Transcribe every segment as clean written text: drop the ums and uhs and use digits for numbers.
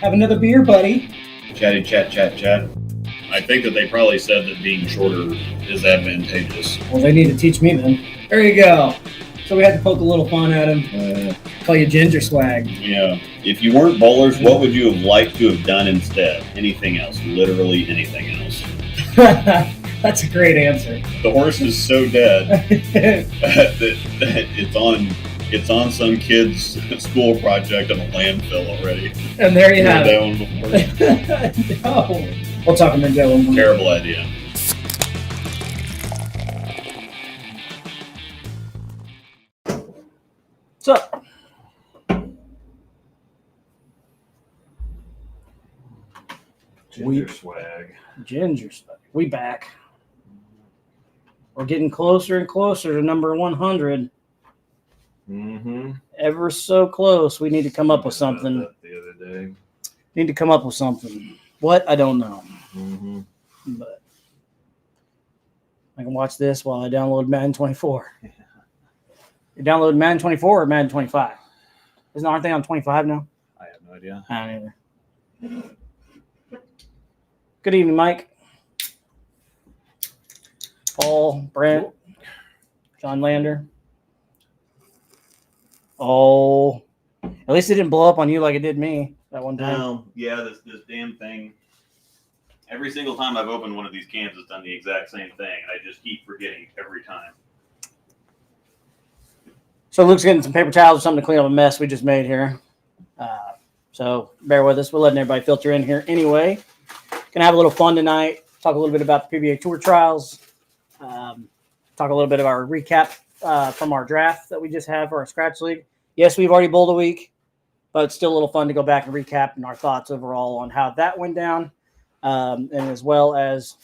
Have another beer, buddy. Chatty chat chat chat. I think that they probably said that being shorter is advantageous. Well, they need to teach me then. There you go. So we had to poke a little fun at him. Call you ginger swag. Yeah. If you weren't bowlers, what would you have liked to have done instead? Anything else. Literally anything else. That's a great answer. The horse is so dead that it's on some kid's school project on a landfill already. And there you have that one before. No. We'll talk about that one more. Terrible idea. What's up? Ginger swag. Ginger swag. We back. We're getting closer and closer to number 100. Mm-hmm. Ever so close. We need to come up with something. The other day. Need to come up with something. What? I don't know. Mm-hmm. But I can watch this while I download Madden 24. Yeah. You download Madden 24 or Madden 25? Aren't they on 25 now? I have no idea. I don't either. Good evening, Mike. Paul, Brent, John Lander. Oh, at least it didn't blow up on you like it did me that one time. No, yeah, this damn thing. Every single time I've opened one of these cans, it's done the exact same thing. I just keep forgetting every time. So Luke's getting some paper towels or something to clean up a mess we just made here. So bear with us. We're letting everybody filter in here anyway. Gonna have a little fun tonight. Talk a little bit about the PBA Tour Trials. Talk a little bit of our recap from our draft that we just had for our Scratch League. Yes, we've already bowled a week, but it's still a little fun to go back and recap and our thoughts overall on how that went down. And as well as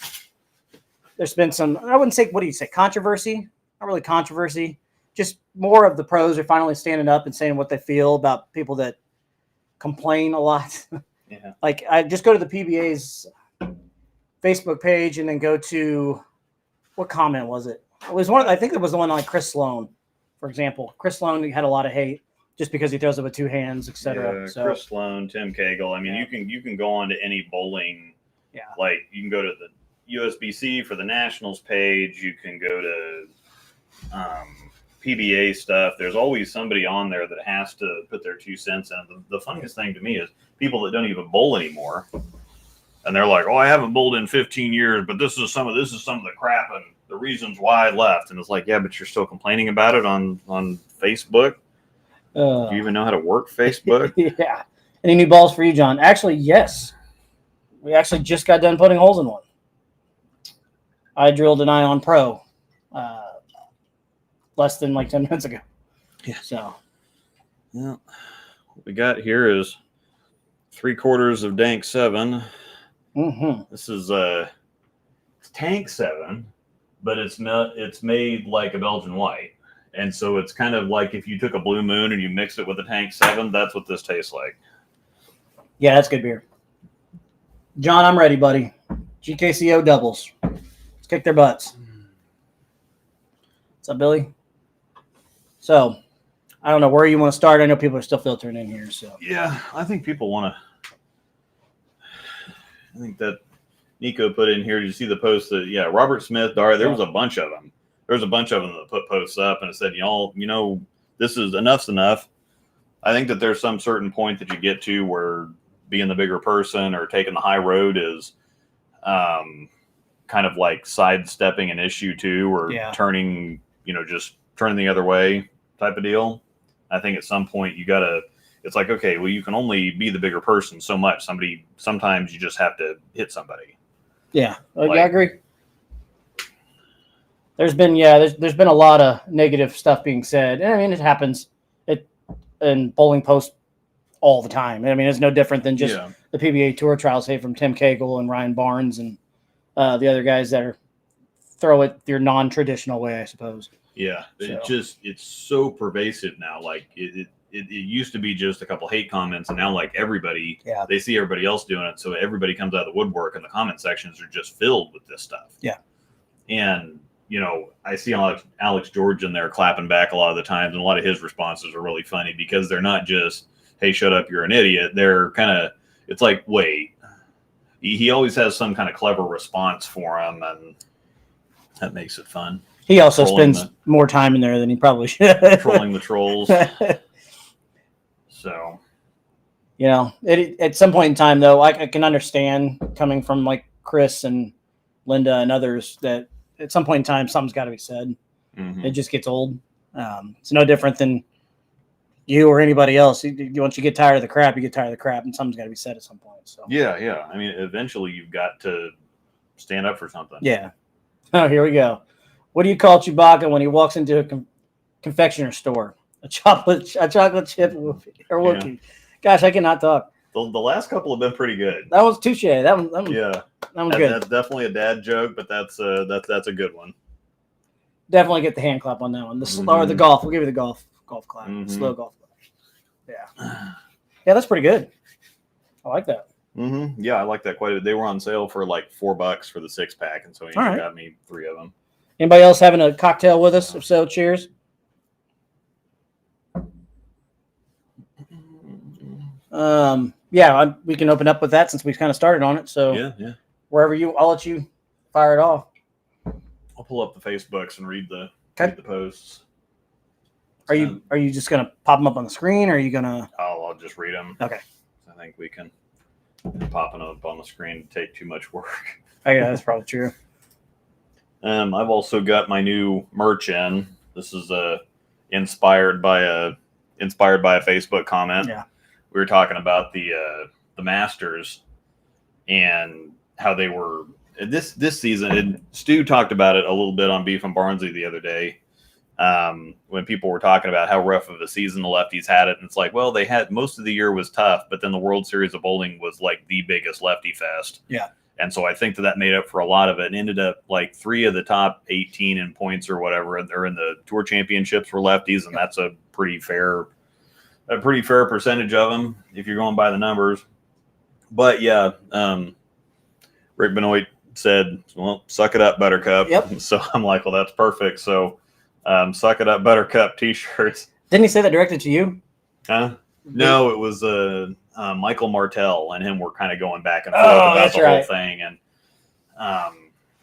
there's been some, I wouldn't say, what do you say, controversy? Not really controversy. Just more of the pros are finally standing up and saying what they feel about people that complain a lot. Yeah. Like, I just go to the PBA's Facebook page and then go to, what comment was it? It was one. I think it was the one like Chris Sloan, for example. Chris Sloan had a lot of hate just because he throws it with two hands, etc. Yeah, So, Chris Sloan, Tim Cagle. I mean, you can go on to any bowling. Yeah. Like you can go to the USBC for the Nationals page. You can go to PBA stuff. There's always somebody on there that has to put their 2 cents in. The funniest thing to me is people that don't even bowl anymore, and they're like, "Oh, I haven't bowled in 15 years, but this is some of the crap and the reasons why I left." And it's like, yeah, but you're still complaining about it on Facebook. Do you even know how to work Facebook? Yeah. Any new balls for you, John? Actually, yes. We actually just got done putting holes in one. I drilled an Ion Pro less than like 10 minutes ago. Yeah. So, Yeah. What we got here is 3/4 of Dank 7. mm-hmm. This is it's Tank 7, but it's made like a Belgian white. And so it's kind of like if you took a Blue Moon and you mixed it with a Tank 7, that's what this tastes like. Yeah, that's good beer. John, I'm ready, buddy. GKCO doubles. Let's kick their butts. What's up, Billy? So, I don't know where you want to start. I know people are still filtering in here. So Yeah, I think people want to. I think that Nico put in here. Did you see the post that, yeah, Robert Smith, Dar, there was a bunch of them. There was a bunch of them that put posts up and it said, y'all, this is enough's enough. I think that there's some certain point that you get to where being the bigger person or taking the high road is kind of like sidestepping an issue too, or turning, just turning the other way type of deal. I think at some point it's like, okay, well, you can only be the bigger person so much. Sometimes you just have to hit somebody. Yeah, I agree. There's been a lot of negative stuff being said. I mean, it happens in bowling posts all the time. I mean, it's no different than just the PBA Tour Trials, say, from Tim Cagle and Ryan Barnes and the other guys that throw it your non-traditional way, I suppose. Yeah, it's so pervasive now. Like it used to be just a couple hate comments, and now like everybody, they see everybody else doing it, so everybody comes out of the woodwork, and the comment sections are just filled with this stuff. Yeah, and I see Alex George in there clapping back a lot of the times, and a lot of his responses are really funny because they're not just, "Hey, shut up, you're an idiot." They're kind of it's like, wait, he always has some kind of clever response for him, and that makes it fun. He also spends more time in there than he probably should. Trolling the trolls. So, you know, at some point in time, though, I can understand coming from like Chris and Linda and others that at some point in time, something's got to be said. mm-hmm. It just gets old. It's no different than you or anybody else. Once you get tired of the crap, you get tired of the crap, and something's got to be said at some point. So yeah. I mean, eventually you've got to stand up for something. Yeah. Oh, here we go. What do you call Chewbacca when he walks into a confectioner store? A chocolate chip or Wookiee? Yeah. Gosh, I cannot talk. The last couple have been pretty good. That was touche. That one yeah. That was good. That's definitely a dad joke, but that's a good one. Definitely get the hand clap on that one. Or the golf. We'll give you the golf clap. Mm-hmm. Slow golf clap. Yeah. Yeah, that's pretty good. I like that. Mm-hmm. Yeah, I like that quite a bit. They were on sale for like $4 for the 6-pack, and so he got me 3 of them. Anybody else having a cocktail with us? If so, cheers. Yeah, we can open up with that since we kind of started on it. So yeah. Wherever I'll let you fire it off. I'll pull up the Facebooks and read the posts. Are you just gonna pop them up on the screen, or are you gonna? I'll just read them. Okay. I think we can popping up on the screen take too much work. Oh, yeah, that's probably true. I've also got my new merch in. This is inspired by a Facebook comment. Yeah. We were talking about the Masters and how they were this season. And Stu talked about it a little bit on Beef and Barnsley the other day. When people were talking about how rough of a season the lefties had it, and it's like, well, they had most of the year was tough, but then the World Series of Bowling was like the biggest lefty fest. Yeah. And so I think that made up for a lot of it, and ended up like 3 of the top 18 in points or whatever, and they're in the Tour Championships were lefties, and that's a pretty fair percentage of them if you're going by the numbers. But yeah, Rick Benoit said, well, suck it up, Buttercup. Yep. So I'm like, well, that's perfect. So suck it up, Buttercup t-shirts. Didn't he say that directed to you? Huh? No, it was Michael Martell and him were kind of going back and forth about the whole thing. And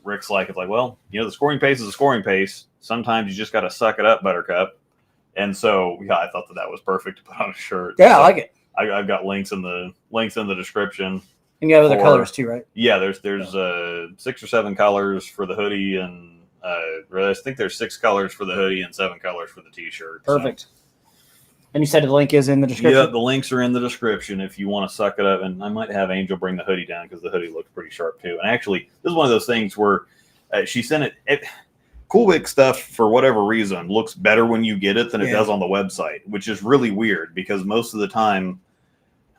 Rick's like, it's like, well, you know, the scoring pace is a scoring pace. Sometimes you just got to suck it up, Buttercup. And so, yeah, I thought that was perfect to put on a shirt. Yeah, so I like it. I've got links in the description. And you have other colors too, right? Yeah, there's 6 or 7 colors for the hoodie, and I think there's 6 colors for the hoodie and 7 colors for the t-shirt. Perfect. So. And you said the link is in the description? Yeah, the links are in the description if you want to suck it up. And I might have Angel bring the hoodie down because the hoodie looks pretty sharp too. And actually, this is one of those things where she sent it Coolwick stuff, for whatever reason, looks better when you get it than it does on the website, which is really weird because most of the time,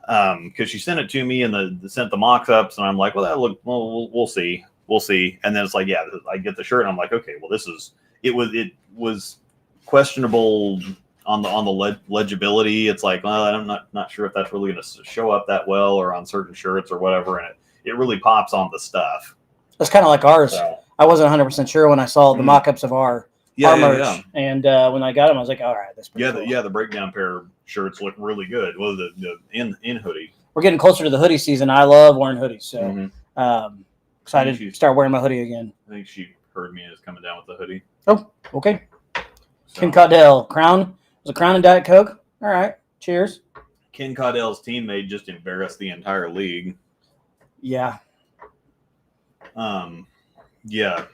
because she sent it to me and sent the mock-ups, and I'm like, well, we'll see. And then it's like, yeah, I get the shirt, and I'm like, okay, well, it was questionable on the legibility. It's like, well, I'm not sure if that's really going to show up that well or on certain shirts or whatever, and it really pops on the stuff. It's kind of like ours. So, I wasn't 100% sure when I saw the mock-ups of our merch. Yeah. And when I got them, I was like, all right, that's pretty cool. The breakdown pair shirts look really good. Well, the in hoodie. We're getting closer to the hoodie season. I love wearing hoodies, so excited to start wearing my hoodie again. I think she heard me as coming down with the hoodie. Oh, okay. So. Ken Caudell, Crown. Was it Crown and Diet Coke? All right, cheers. Ken Caudell's teammate just embarrassed the entire league. Yeah. Yeah.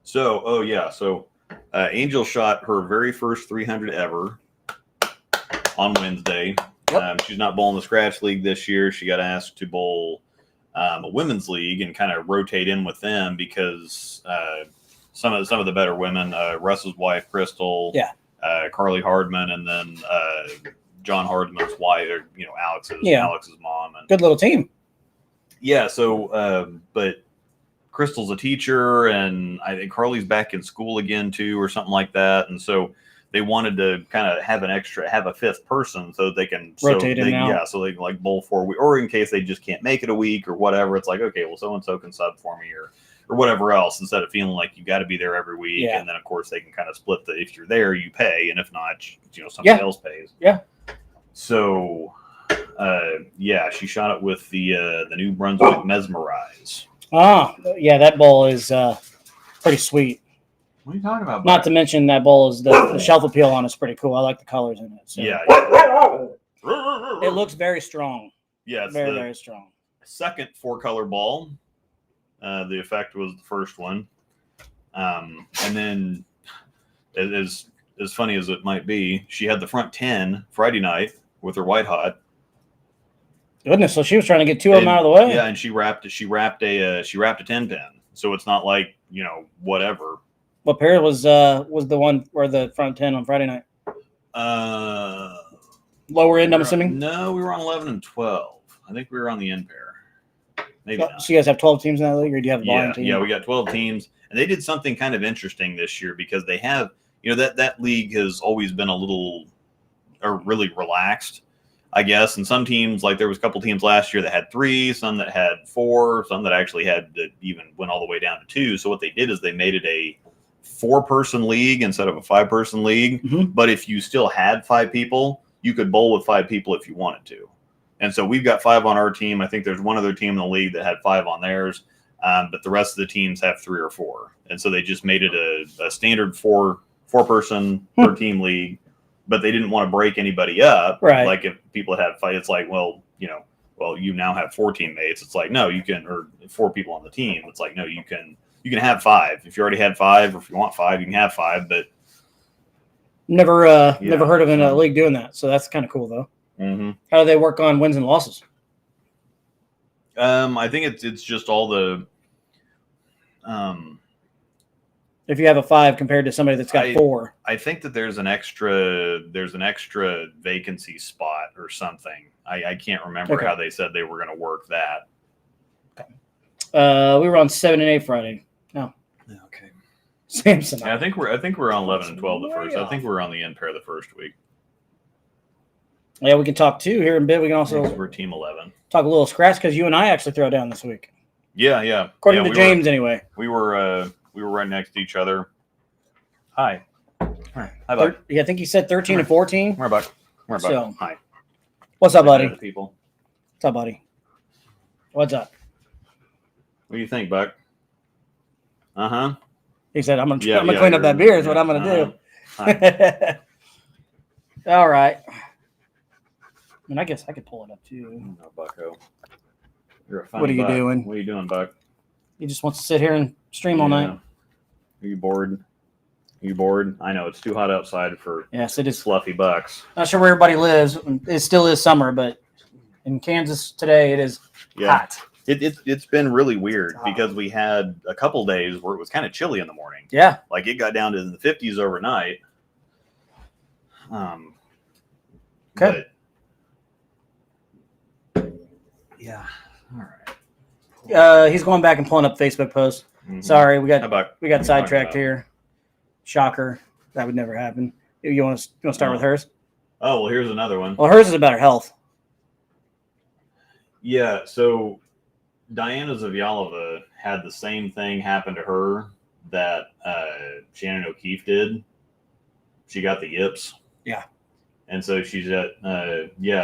So, Angel shot her very first 300 ever on Wednesday. Yep. She's not bowling the scratch league this year. She got asked to bowl a women's league and kind of rotate in with them because some of the better women, Russ's wife, Crystal, Carly Hardman, and then John Hardman's wife, or, Alex's mom. And, good little team. Yeah. So, but Crystal's a teacher, and I think Carly's back in school again too, or something like that. And so they wanted to kind of have a fifth person so they can rotate in now. Yeah, so they can like bowl 4 weeks, or in case they just can't make it a week or whatever. It's like, okay, well, so and so can sub for me or whatever else, instead of feeling like you got to be there every week. Yeah. And then of course they can kind of split if you're there, you pay, and if not, somebody else pays. Yeah. So Yeah, she shot it with the New Brunswick Mesmerize. Yeah, that bowl is pretty sweet. What are you talking about? Not to mention that bowl is the shelf appeal on it's pretty cool. I like the colors in it. So. Yeah. It looks very strong. Yeah, it's very, the very strong. second 4-color ball. The effect was the first one. And then, as funny as it might be, she had the front 10 Friday night with her white hot. Goodness, so she was trying to get 2 of them out of the way. Yeah, and she wrapped a 10 pin, so it's not like whatever. What pair was the one where the front 10 on Friday night? Lower end, I'm assuming. No, we were on 11 and 12. I think we were on the end pair. Maybe not. So you guys have 12 teams in that league, or do you have a volume team? Yeah, we got 12 teams, and they did something kind of interesting this year because they have, that league has always been a little, or really relaxed, I guess. And some teams, like there was a couple teams last year that had 3, some that had 4, some that actually had that even went all the way down to 2. So what they did is they made it a 4-person league instead of a 5-person league. Mm-hmm. But if you still had 5 people, you could bowl with 5 people if you wanted to. And so we've got 5 on our team. I think there's one other team in the league that had 5 on theirs, but the rest of the teams have 3 or 4. And so they just made it a standard 4-person per team league, but they didn't want to break anybody up. Right. Like if people had 5, it's like, well, you now have 4 teammates. It's like, no, you can, or 4 people on the team. It's like, no, you can have 5. If you already had 5, or if you want 5, you can have 5, but never heard of a league doing that. So that's kind of cool though. Mm-hmm. How do they work on wins and losses? I think it's just all the. If you have a 5 compared to somebody that's got 4, I think that there's an extra vacancy spot or something. I can't remember how they said they were going to work that. Okay. We were on 7 and 8 Friday. No. Okay. Samson. Yeah, I think we're on 11 and 12 the first. I think we're on the end pair the first week. Yeah, we can talk too here in a bit. We can also we're team 11. Talk a little scratch because you and I actually throw down this week. Yeah. According to James, anyway. We were right next to each other. Hi. Hi, Buck. I think he said 13 and 14. Where, Buck? So, hi. What's up, buddy? People. What's up, buddy? What's up? What do you think, Buck? Uh-huh. He said, I'm gonna clean up that beer is what I'm gonna do. All right. I mean, I guess I could pull it up too. No, Bucko. You're a funny What are you Buck. doing? What are you doing, Buck? He just wants to sit here and stream all night. Are you bored? I know it's too hot outside for yes, it is fluffy bucks. Not sure where everybody lives. It still is summer, but in Kansas today it is hot. It's been really weird because we had a couple days where it was kind of chilly in the morning. Yeah, like it got down to the 50s overnight. Okay. Yeah. All right. He's going back and pulling up Facebook posts. Mm-hmm. Sorry, we got sidetracked about? here. Shocker. That would never happen. You want to start with hers? Oh, well, here's another one. Well, hers is about her health. Yeah, so Diana Zavialova had the same thing happen to her that Shannon O'Keefe did. She got the yips. Yeah. And so she's at,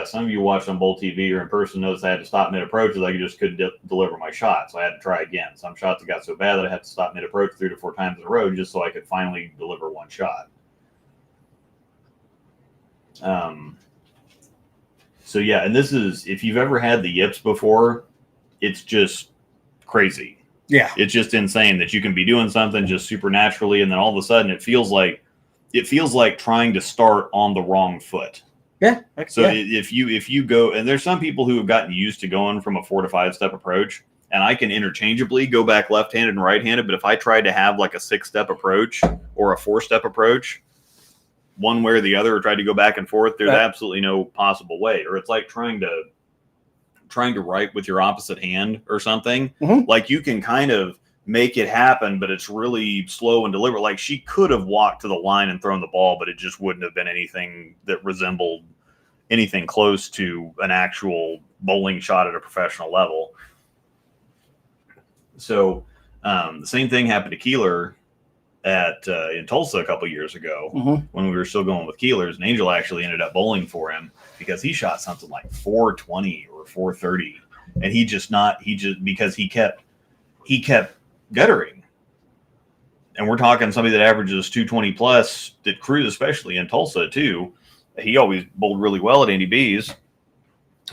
some of you watched on Bowl TV or in person noticed I had to stop mid-approach because I just couldn't deliver my shot. So I had to try again. Some shots got so bad that I had to stop mid-approach 3 to 4 times in a row just so I could finally deliver one shot. So, yeah, and this is, if you've ever had the yips before, it's just crazy. Yeah. It's just insane that you can be doing something just supernaturally and then all of a sudden it feels like trying to start on the wrong foot. Yeah. So if you go, and there's some people who have gotten used to going from a 4 to 5 step approach, and I can interchangeably go back left-handed and right-handed, but if I tried to have like a 6-step approach or a 4-step approach, one way or the other, or tried to go back and forth, there's absolutely no possible way. Or it's like trying to write with your opposite hand or something. Mm-hmm. Like you can kind of make it happen, but it's really slow and deliberate. Like she could have walked to the line and thrown the ball, but it just wouldn't have been anything that resembled anything close to an actual bowling shot at a professional level. So the same thing happened to Keeler in Tulsa a couple years ago when we were still going with Keelers, and Angel actually ended up bowling for him. because he shot something like 420 or 430, and because he kept guttering. And we're talking somebody that averages 220 plus, that cruise, especially in Tulsa too. He always bowled really well at Andy B's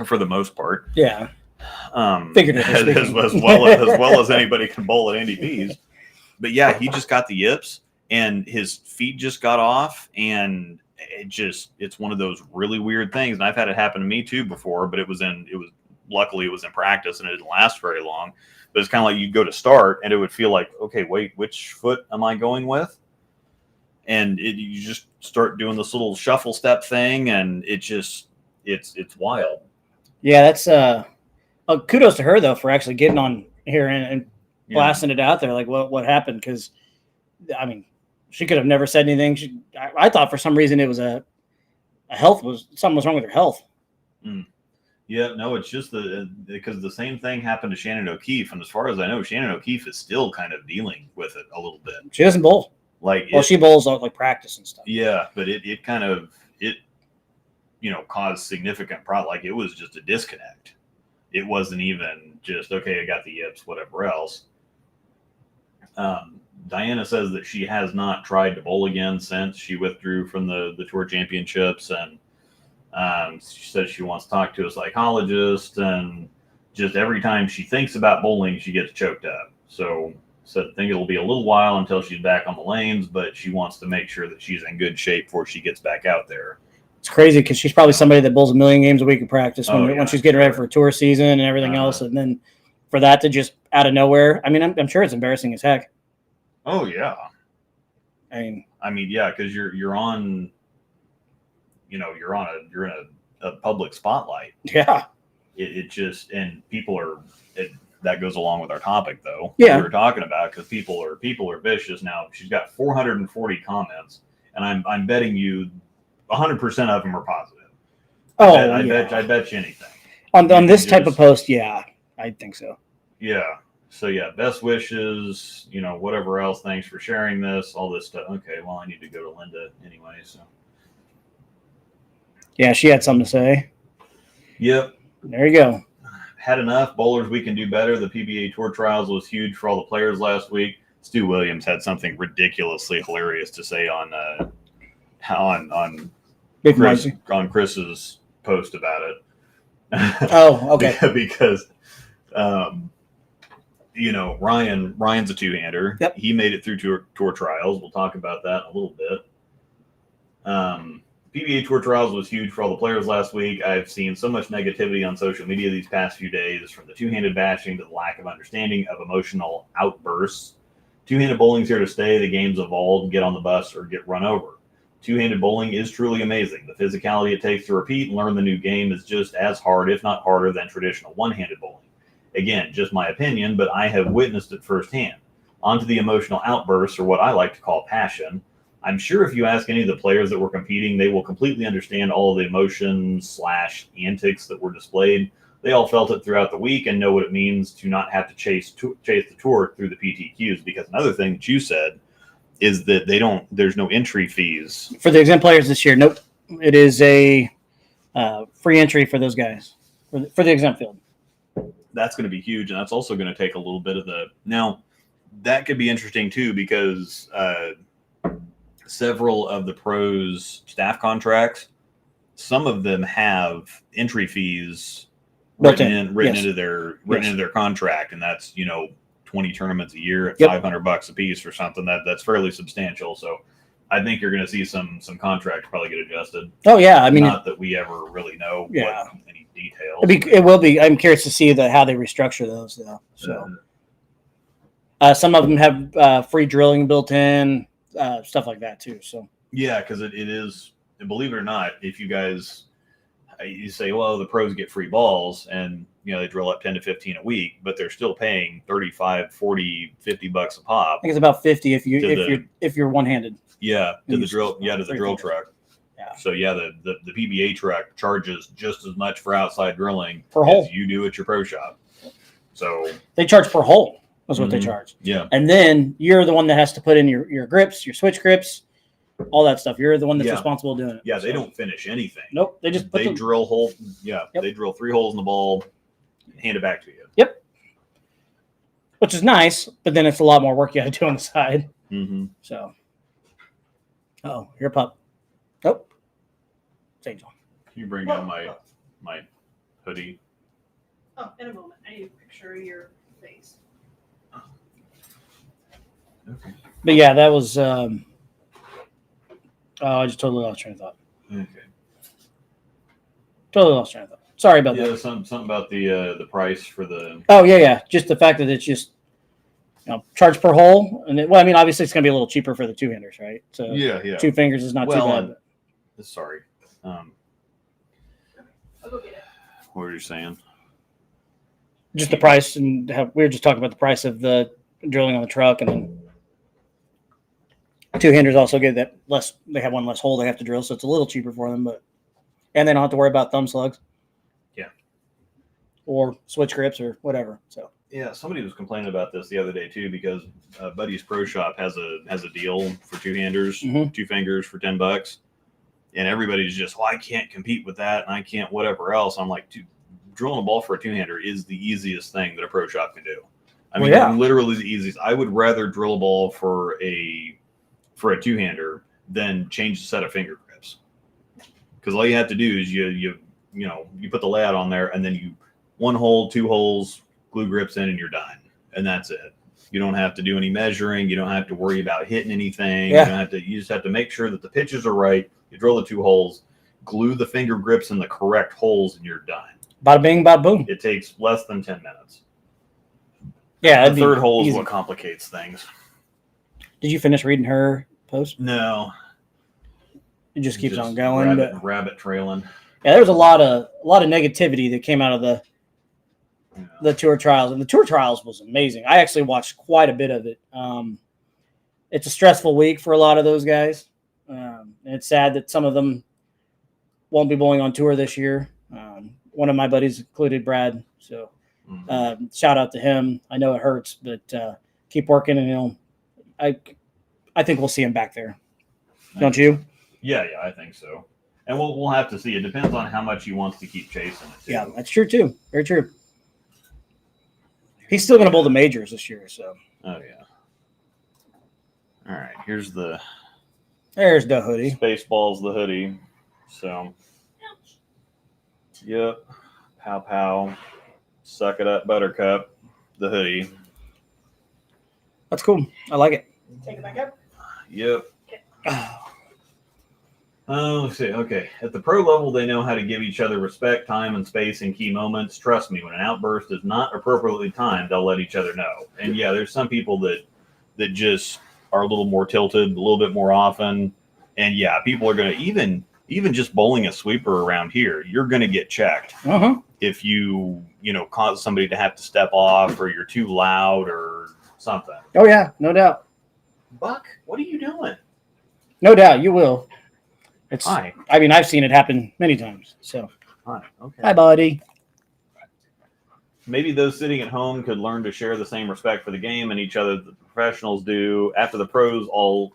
for the most part. Yeah. Figuratively as well as anybody can bowl at Andy B's. But yeah, he just got the yips and his feet just got off, and it's one of those really weird things. And I've had it happen to me too before, but luckily it was in practice and it didn't last very long. But it's kind of like you'd go to start and it would feel like, okay, wait, which foot am I going with? And you just start doing this little shuffle step thing, and it's wild. Yeah, that's kudos to her though for actually getting on here and blasting it out there. Like what happened? Because I mean, she could have never said anything. I thought for some reason it was something was wrong with her health. Mm. Yeah, no, it's just because the same thing happened to Shannon O'Keefe, and as far as I know, Shannon O'Keefe is still kind of dealing with it a little bit. She doesn't bowl. She bowls like practice and stuff. Yeah, but it caused significant problem. Like, it was just a disconnect. It wasn't even just, okay, I got the yips, whatever else. Diana says that she has not tried to bowl again since she withdrew from the tour championships, and she says she wants to talk to a psychologist, and just every time she thinks about bowling, she gets choked up. So I think it'll be a little while until she's back on the lanes, but she wants to make sure that she's in good shape before she gets back out there. It's crazy because she's probably somebody that bowls 1 million games a week in practice when she's getting ready for a tour season and everything else. And then for that to just out of nowhere, I mean, I'm sure it's embarrassing as heck. Oh yeah. I mean, yeah, because you're on, you're in a public spotlight. Yeah. It just, and that goes along with our topic though. Yeah. We were talking about, because people are vicious. Now she's got 440 comments, and I'm betting you 100% of them are positive. I bet you anything. On this type of post, yeah, I think so. Yeah. So yeah, best wishes, whatever else. Thanks for sharing this, all this stuff. Okay, well, I need to go to Linda anyway. So yeah, she had something to say. Yep. There you go. Had enough. Bowlers, we can do better. The PBA Tour Trials was huge for all the players last week. Stu Williams had something ridiculously hilarious to say on Chris's post about it. Oh, okay. Because Ryan's a two-hander. Yep. He made it through tour trials. We'll talk about that in a little bit. PBA Tour Trials was huge for all the players last week. I've seen so much negativity on social media these past few days, from the two-handed bashing to the lack of understanding of emotional outbursts. Two-handed bowling's here to stay. The game's evolved. Get on the bus or get run over. Two-handed bowling is truly amazing. The physicality it takes to repeat and learn the new game is just as hard, if not harder, than traditional one-handed bowling. Again, just my opinion, but I have witnessed it firsthand. On to the emotional outbursts, or what I like to call passion. I'm sure if you ask any of the players that were competing, they will completely understand all of the emotions / antics that were displayed. They all felt it throughout the week and know what it means to not have to chase the tour through the PTQs. Because another thing that you said is that there's no entry fees for the exempt players this year. Nope. It is a free entry for those guys for the exempt field. That's going to be huge, and that's also going to take a little bit of now that could be interesting too, because several of the pros' staff contracts, some of them have entry fees written into their contract, and that's 20 tournaments a year at $500 a piece or something. That's fairly substantial. So I think you're going to see some contracts probably get adjusted. Oh yeah, I mean, not that we ever really know what any details. It will be. I'm curious to see how they restructure those though. So some of them have free drilling built in, stuff like that too. So yeah, because it is, believe it or not, if you say, well, the pros get free balls and they drill up 10 to 15 a week, but they're still paying 35, 40, $50 a pop. I think it's about 50 if you're one-handed. Yeah, to the drill truck. Yeah. So yeah, the PBA truck charges just as much for outside drilling per hole as you do at your pro shop. So they charge per hole. That's what they charge. Yeah. And then you're the one that has to put in your grips, your switch grips, all that stuff. You're the one that's Yeah. responsible doing it. Yeah, they don't finish anything. Nope. They just put They drill hole. Yeah, Yep. they drill 3 holes in the ball, hand it back to you. Yep. Which is nice, but then it's a lot more work you got to do on the side. Mm-hmm. So, oh, you're a pup. Nope. It's Angel. Can you bring down my hoodie? Oh, in a moment. I need a picture of your face. Okay. But yeah, that was. Oh, I just totally lost train of thought. Okay. Totally lost train of thought. Sorry about Yeah, that. something about the price for the. Oh yeah. Just the fact that it's just, charge per hole, and I mean, obviously it's going to be a little cheaper for the 2-handers, right? So Yeah. 2 fingers is not too bad. Sorry. I'll go get it. What were you saying? Just the price, and we were just talking about the price of the drilling on the truck, and then 2-handers also get that less. They have one less hole they have to drill, so it's a little cheaper for them, and they don't have to worry about thumb slugs. Yeah. Or switch grips or whatever. So. Yeah, somebody was complaining about this the other day too, because Buddy's Pro Shop has a deal for 2-handers, Mhm. 2 fingers for $10, and everybody's just, well, I can't compete with that, and I can't whatever else. I'm like, dude, drilling a ball for a 2-hander is the easiest thing that a pro shop can do. I mean, literally the easiest. I would rather drill a ball for a 2-hander than change the set of finger grips, because all you have to do is you put the layout on there, and then you 1 hole, 2 holes. Glue grips in, and you're done, and that's it. You don't have to do any measuring. You don't have to worry about hitting anything. Yeah. You just have to make sure that the pitches are right. You drill the 2 holes, glue the finger grips in the correct holes, and you're done. Bada bing, bada boom. It takes less than 10 minutes. Yeah, The third hole is what complicates things. Did you finish reading her post? No, It just keeps on going. Rabbit trailing. Yeah, there was a lot of negativity that came out of the Tour Trials, and the Tour Trials was amazing. I actually watched quite a bit of it. It's a stressful week for a lot of those guys, and it's sad that some of them won't be bowling on tour this year. One of my buddies included Brad, so shout out to him. I know it hurts, but keep working, and I think we'll see him back there. Don't you? Yeah, I think so. And we'll have to see. It depends on how much he wants to keep chasing it too. Yeah, that's true too. Very true. He's still going to bowl the majors this year, so. Oh yeah. All right, there's the hoodie. Spaceballs, the hoodie. So, yep. Pow pow. Suck it up, Buttercup. The hoodie. That's cool. I like it. Take it back up. Yep. Let's see. Okay. At the pro level, they know how to give each other respect, time, and space in key moments. Trust me, when an outburst is not appropriately timed, they'll let each other know. And yeah, there's some people that just are a little more tilted, a little bit more often. And yeah, people are going to even just bowling a sweeper around here, you're going to get checked. If you cause somebody to have to step off, or you're too loud or something. Oh yeah, no doubt. Buck, what are you doing? No doubt, you will. Hi. I mean, I've seen it happen many times. So, Hi. Okay. hi, buddy. Maybe those sitting at home could learn to share the same respect for the game and each other that the professionals do. After all,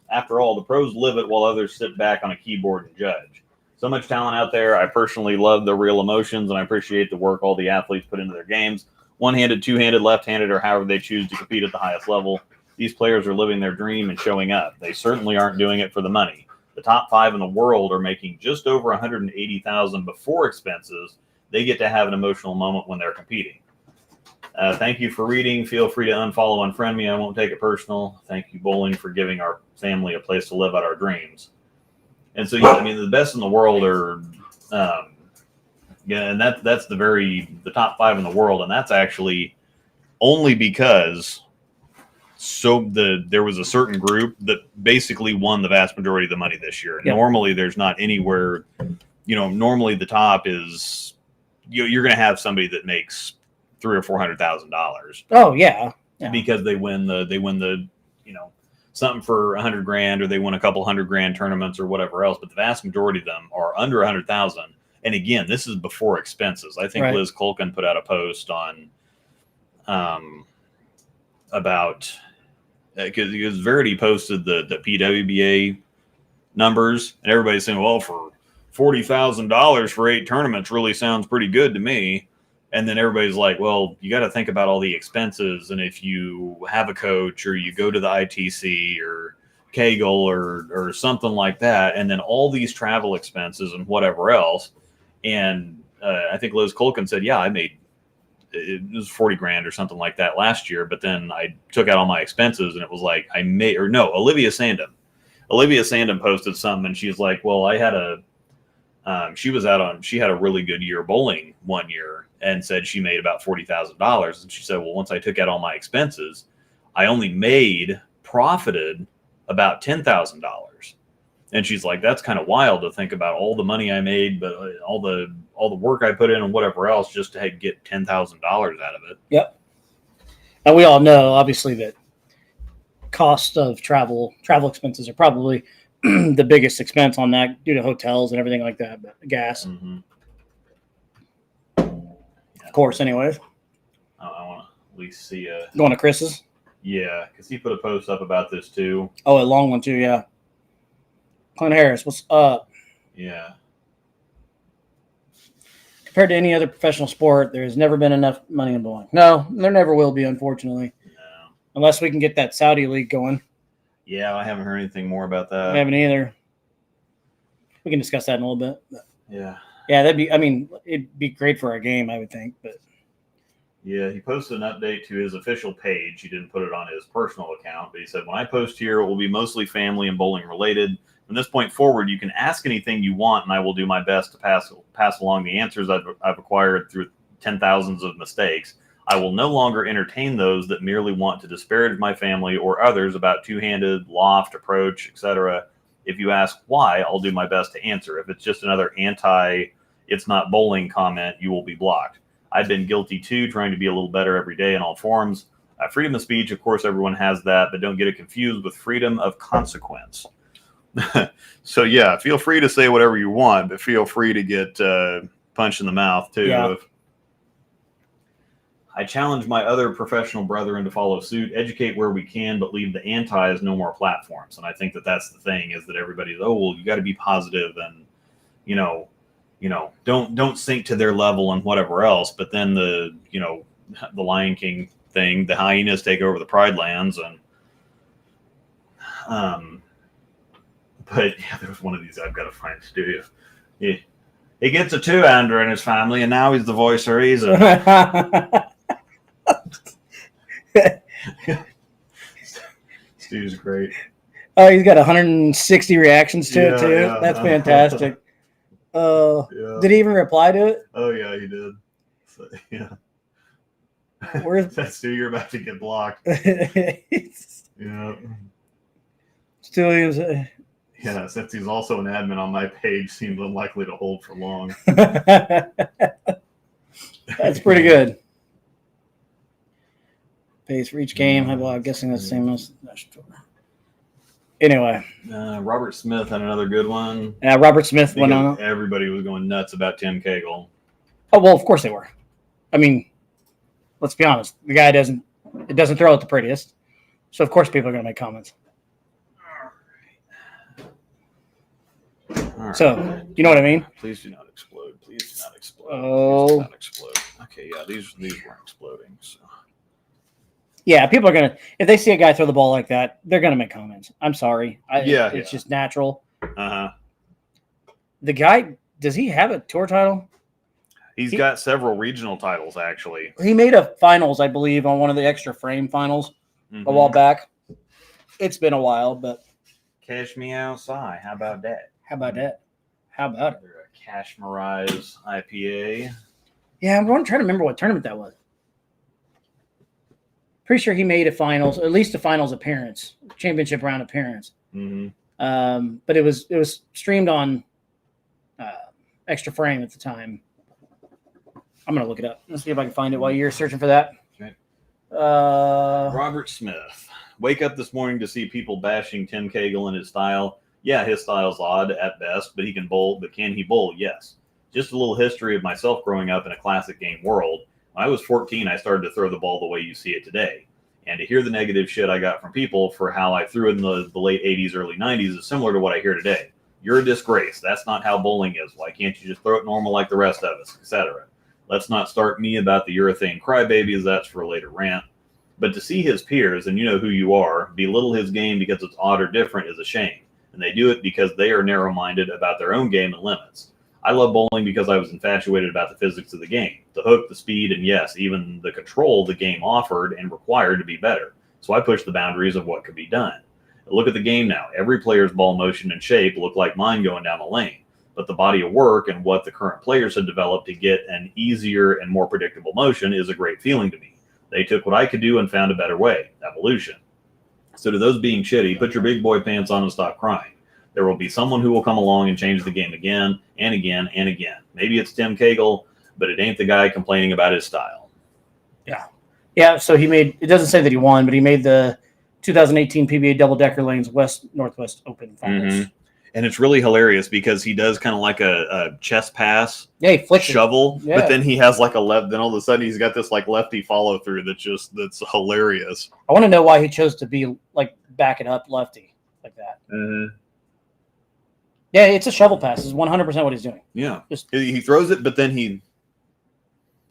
the pros live it while others sit back on a keyboard and judge. So much talent out there. I personally love the real emotions, and I appreciate the work all the athletes put into their games. One-handed, two-handed, left-handed, or however they choose to compete at the highest level. These players are living their dream and showing up. They certainly aren't doing it for the money. The top 5 in the world are making just over $180,000 before expenses. They get to have an emotional moment when they're competing. Thank you for reading. Feel free to unfollow, unfriend me. I won't take it personal. Thank you, bowling, for giving our family a place to live out our dreams. And so, yeah, I mean, the best in the world are, and that's the top 5 in the world, and that's actually only because there was a certain group that basically won the vast majority of the money this year. Yep. Normally, there's not anywhere, normally the top is, you're going to have somebody that makes $300,000 or $400,000. Oh yeah. Because they win the something for $100,000, or they win a couple $100,000 tournaments or whatever else. But the vast majority of them are under $100,000. And again, this is before expenses. I think Liz Culkin put out a post on about, because Verity posted the PWBA numbers, and everybody's saying, well, for $40,000 for 8 tournaments really sounds pretty good to me. And then everybody's like, well, you got to think about all the expenses. And if you have a coach or you go to the ITC or Kegel or something like that, and then all these travel expenses and whatever else. And I think Liz Colkin said, yeah, I made, it was 40 grand or something like that last year. But then I took out all my expenses and it was like, Olivia Sandham posted something and she's like, well, I had she had a really good year bowling one year and said she made about $40,000. And she said, well, once I took out all my expenses, I only profited about $10,000. And she's like, that's kind of wild to think about all the money I made, but all the work I put in and whatever else just to get $10,000 out of it. Yep. And we all know, obviously, that cost of travel expenses are probably the biggest expense on that due to hotels and everything like that, but gas. Mm-hmm. Of course, anyways. I want to at least see Going to Chris's? Yeah, because he put a post up about this too. Oh, a long one too, yeah. Clint Harris, what's up? Yeah. Compared to any other professional sport, there has never been enough money in bowling. No, there never will be, unfortunately. No. Unless we can get that Saudi league going. Yeah, I haven't heard anything more about that. I haven't either. We can discuss that in a little bit. But yeah. Yeah, it'd be great for our game, I would think. But yeah, he posted an update to his official page. He didn't put it on his personal account, but he said, when I post here, it will be mostly family and bowling related. From this point forward, you can ask anything you want, and I will do my best to pass along the answers I've acquired through 10,000s of mistakes. I will no longer entertain those that merely want to disparage my family or others about two-handed, loft, approach, etc. If you ask why, I'll do my best to answer. If it's just another it's not bowling comment, you will be blocked. I've been guilty too, trying to be a little better every day in all forms. Freedom of speech, of course, everyone has that, but don't get it confused with freedom of consequence. So yeah, feel free to say whatever you want, but feel free to get punched in the mouth too. Yeah. I challenge my other professional brethren to follow suit, educate where we can, but leave the antis no more platforms. And I think that's the thing, is that everybody's, oh, well, you got to be positive and, don't sink to their level and whatever else. But then the Lion King thing, the hyenas take over the Pride Lands. And, but yeah, there's one of these I've got to find studio. He gets a two-hander in his family, and now he's the voice of reason. Stu's great. Oh, he's got 160 reactions to it too. Yeah. That's fantastic. Yeah. Did he even reply to it? Oh yeah, he did. So, yeah. Where's That's Stu, you're about to get blocked. Yeah. Still is. Yeah, since he's also an admin on my page, seems unlikely to hold for long. That's pretty good. Pays for each game. Well, I'm guessing that's the same as. Anyway. Robert Smith had another good one. Yeah, Robert Smith went on. Everybody was going nuts about Tim Cagle. Oh, well, of course they were. I mean, let's be honest. The guy doesn't throw it the prettiest. So, of course, people are going to make comments. All right. So, you know what I mean? Please do not explode. Please do not explode. Oh. Please do not explode. Okay, yeah, these weren't exploding. So. Yeah, people are going to, if they see a guy throw the ball like that, they're going to make comments. I'm sorry. It's just natural. Uh-huh. The guy, does he have a tour title? He's got several regional titles, actually. He made a finals, I believe, on one of the extra frame finals a while back. It's been a while, but. Cash me outside. How about that? How about that? How about it? They're a Cashmerize IPA. Yeah, I'm trying to remember what tournament that was. Pretty sure he made a finals, at least a finals appearance, championship round appearance. Mm-hmm. But it was streamed on extra frame at the time. I'm gonna look it up. Let's see if I can find it while you're searching for that. Okay. Robert Smith. Wake up this morning to see people bashing Tim Cagle and his style. Yeah, his style's odd at best, but he can bowl. But can he bowl? Yes. Just a little history of myself growing up in a classic game world. When I was 14, I started to throw the ball the way you see it today. And to hear the negative shit I got from people for how I threw in the late 80s, early 90s is similar to what I hear today. You're a disgrace. That's not how bowling is. Why can't you just throw it normal like the rest of us, etc.? Let's not start me about the urethane crybabies. That's for a later rant. But to see his peers, and you know who you are, belittle his game because it's odd or different is a shame. And they do it because they are narrow-minded about their own game and limits. I love bowling because I was infatuated about the physics of the game, the hook, the speed, and yes, even the control the game offered and required to be better. So I pushed the boundaries of what could be done. Look at the game now. Every player's ball motion and shape look like mine going down the lane. But the body of work and what the current players had developed to get an easier and more predictable motion is a great feeling to me. They took what I could do and found a better way, evolution. So to those being shitty, put your big boy pants on and stop crying. There will be someone who will come along and change the game again and again and again. Maybe it's Tim Cagle, but it ain't the guy complaining about his style. Yeah. Yeah, so he made, it doesn't say that he won, but he made the 2018 PBA Double-Decker Lanes West-Northwest Open Finals. Mm-hmm. And it's really hilarious because he does kind of like a chest pass, Yeah, he flicks shovel, Yeah. but then he has like a left. Then all of a sudden he's got this like lefty follow through that's hilarious. I want to know why he chose to be like back it up lefty like that. Mm-hmm. Yeah, it's a shovel pass. It's 100% what he's doing. Yeah, Just he throws it, but then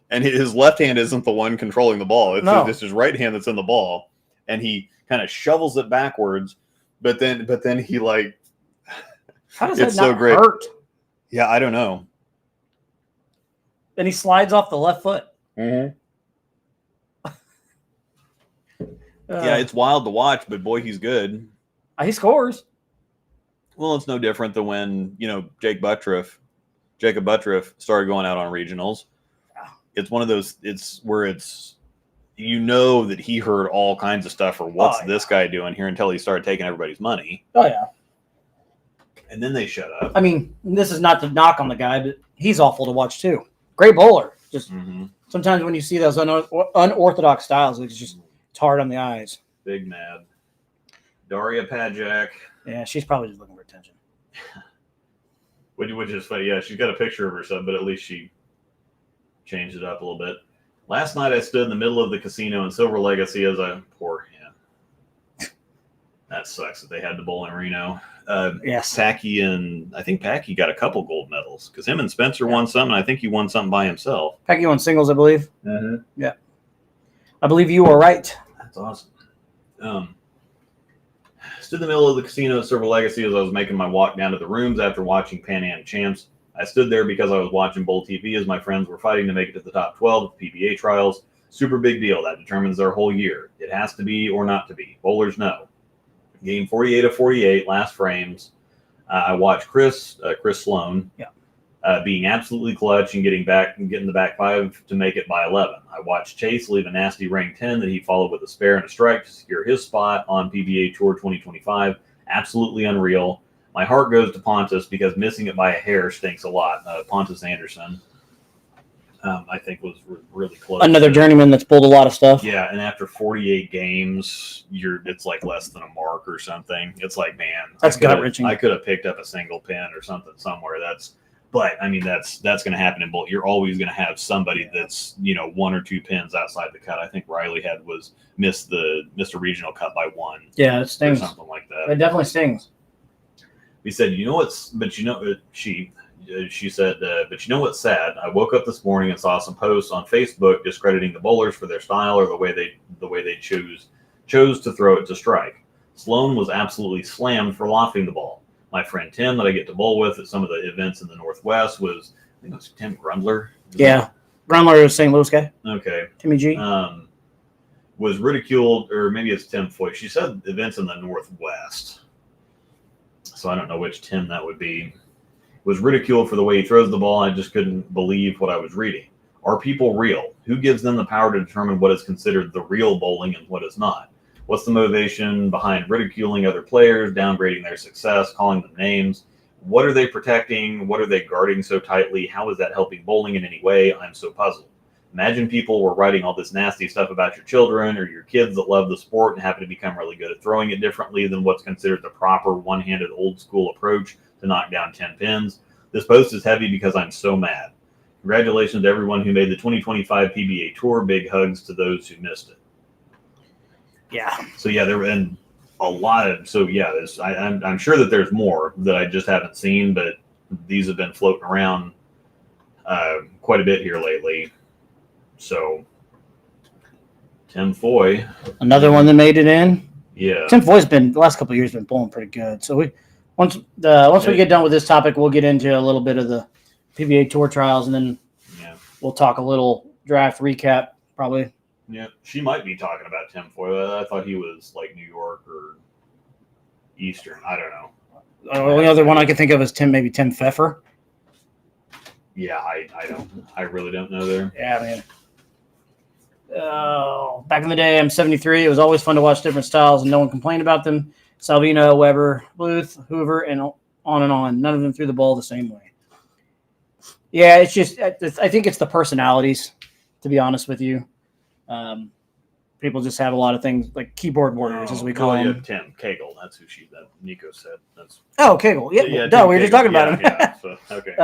his left hand isn't the one controlling the ball. It's his right hand that's in the ball, and he kind of shovels it backwards. But then he like. How does that It's not so great. hurt? Yeah, I don't know. And he slides off the left foot. Mm-hmm. Yeah, it's wild to watch, but boy, he's good. He scores. Well, it's no different than when, Jacob Buttriff started going out on regionals. It's one of those, it's where it's, that he heard all kinds of stuff for what's this guy doing here until he started taking everybody's money. Oh, yeah. And then they shut up. I mean, this is not to knock on the guy, but he's awful to watch too. Great bowler. Just sometimes when you see those unorthodox styles, it's hard on the eyes. Big mad. Daria Pajak. Yeah, she's probably just looking for attention. Which is funny. Yeah, she's got a picture of herself, but at least she changed it up a little bit. Last night I stood in the middle of the casino in Silver Legacy as I that sucks that they had to bowl in Reno. Yes. Packy I think Packy got a couple gold medals because him and Spencer won some, and I think he won something by himself. Packy won singles, I believe. Mm-hmm. Yeah. I believe you are right. That's awesome. Stood in the middle of the casino at Silver Legacy as I was making my walk down to the rooms after watching Pan Am Champs. I stood there because I was watching Bowl TV as my friends were fighting to make it to the top 12 of the PBA Trials. Super big deal. That determines their whole year. It has to be or not to be. Bowlers know. Game 48 of 48, last frames. I watched Chris Sloan being absolutely clutch and getting the back five to make it by 11. I watched Chase leave a nasty rank 10 that he followed with a spare and a strike to secure his spot on PBA Tour 2025. Absolutely unreal. My heart goes to Pontus because missing it by a hair stinks a lot. Pontus Anderson, I think, was really close. Another journeyman that's pulled a lot of stuff. Yeah, and after 48 games, it's like less than a mark or something. It's like, man, that's gut-wrenching. I could have picked up a single pin or something somewhere. That's going to happen in bowl. You're always going to have somebody that's 1 or 2 pins outside the cut. I think Riley missed a regional cut by 1. Yeah, it stings. Or something like that. It definitely stings. We said, she said, but you know what's sad? I woke up this morning and saw some posts on Facebook discrediting the bowlers for their style or the way they chose to throw it to strike. Sloan was absolutely slammed for lofting the ball. My friend Tim that I get to bowl with at some of the events in the Northwest I think it was Tim Grundler. Grundler is St. Louis guy. Okay. Timmy G. Was ridiculed, or maybe it's Tim Foy. She said events in the Northwest. So I don't know which Tim that would be. Was ridiculed for the way he throws the ball. I just couldn't believe what I was reading. Are people real? Who gives them the power to determine what is considered the real bowling and what is not? What's the motivation behind ridiculing other players, downgrading their success, calling them names? What are they protecting? What are they guarding so tightly? How is that helping bowling in any way? I'm so puzzled. Imagine people were writing all this nasty stuff about your children or your kids that love the sport and happen to become really good at throwing it differently than what's considered the proper one-handed old school approach to knock down 10 pins. This post is heavy because I'm so mad. Congratulations to everyone who made the 2025 PBA Tour. Big hugs to those who missed it. Yeah. So yeah, there and a lot of there's I'm sure that there's more that I just haven't seen, but these have been floating around quite a bit here lately. So Tim Foy, Another one that made it in. yeah. Tim Foy's been the last couple of years been pulling pretty good. So once we get done with this topic, we'll get into a little bit of the PBA Tour Trials, and then we'll talk a little draft recap probably. Yeah, she might be talking about Tim Foy. I thought he was like New York or Eastern. I don't know. The only other one I can think of is Tim Pfeffer. Yeah, I really don't know there. Yeah, man. Back in the day, I'm 73. It was always fun to watch different styles, and no one complained about them. Salvino, Weber, Bluth, Hoover, and on and on. None of them threw the ball the same way. Yeah, it's just I think it's the personalities, to be honest with you. People just have a lot of things like keyboard warriors, as we call them. Tim Cagle. That's who that Nico said. That's Cagle. Yeah, duh, we were just talking about him. Yeah, so, okay.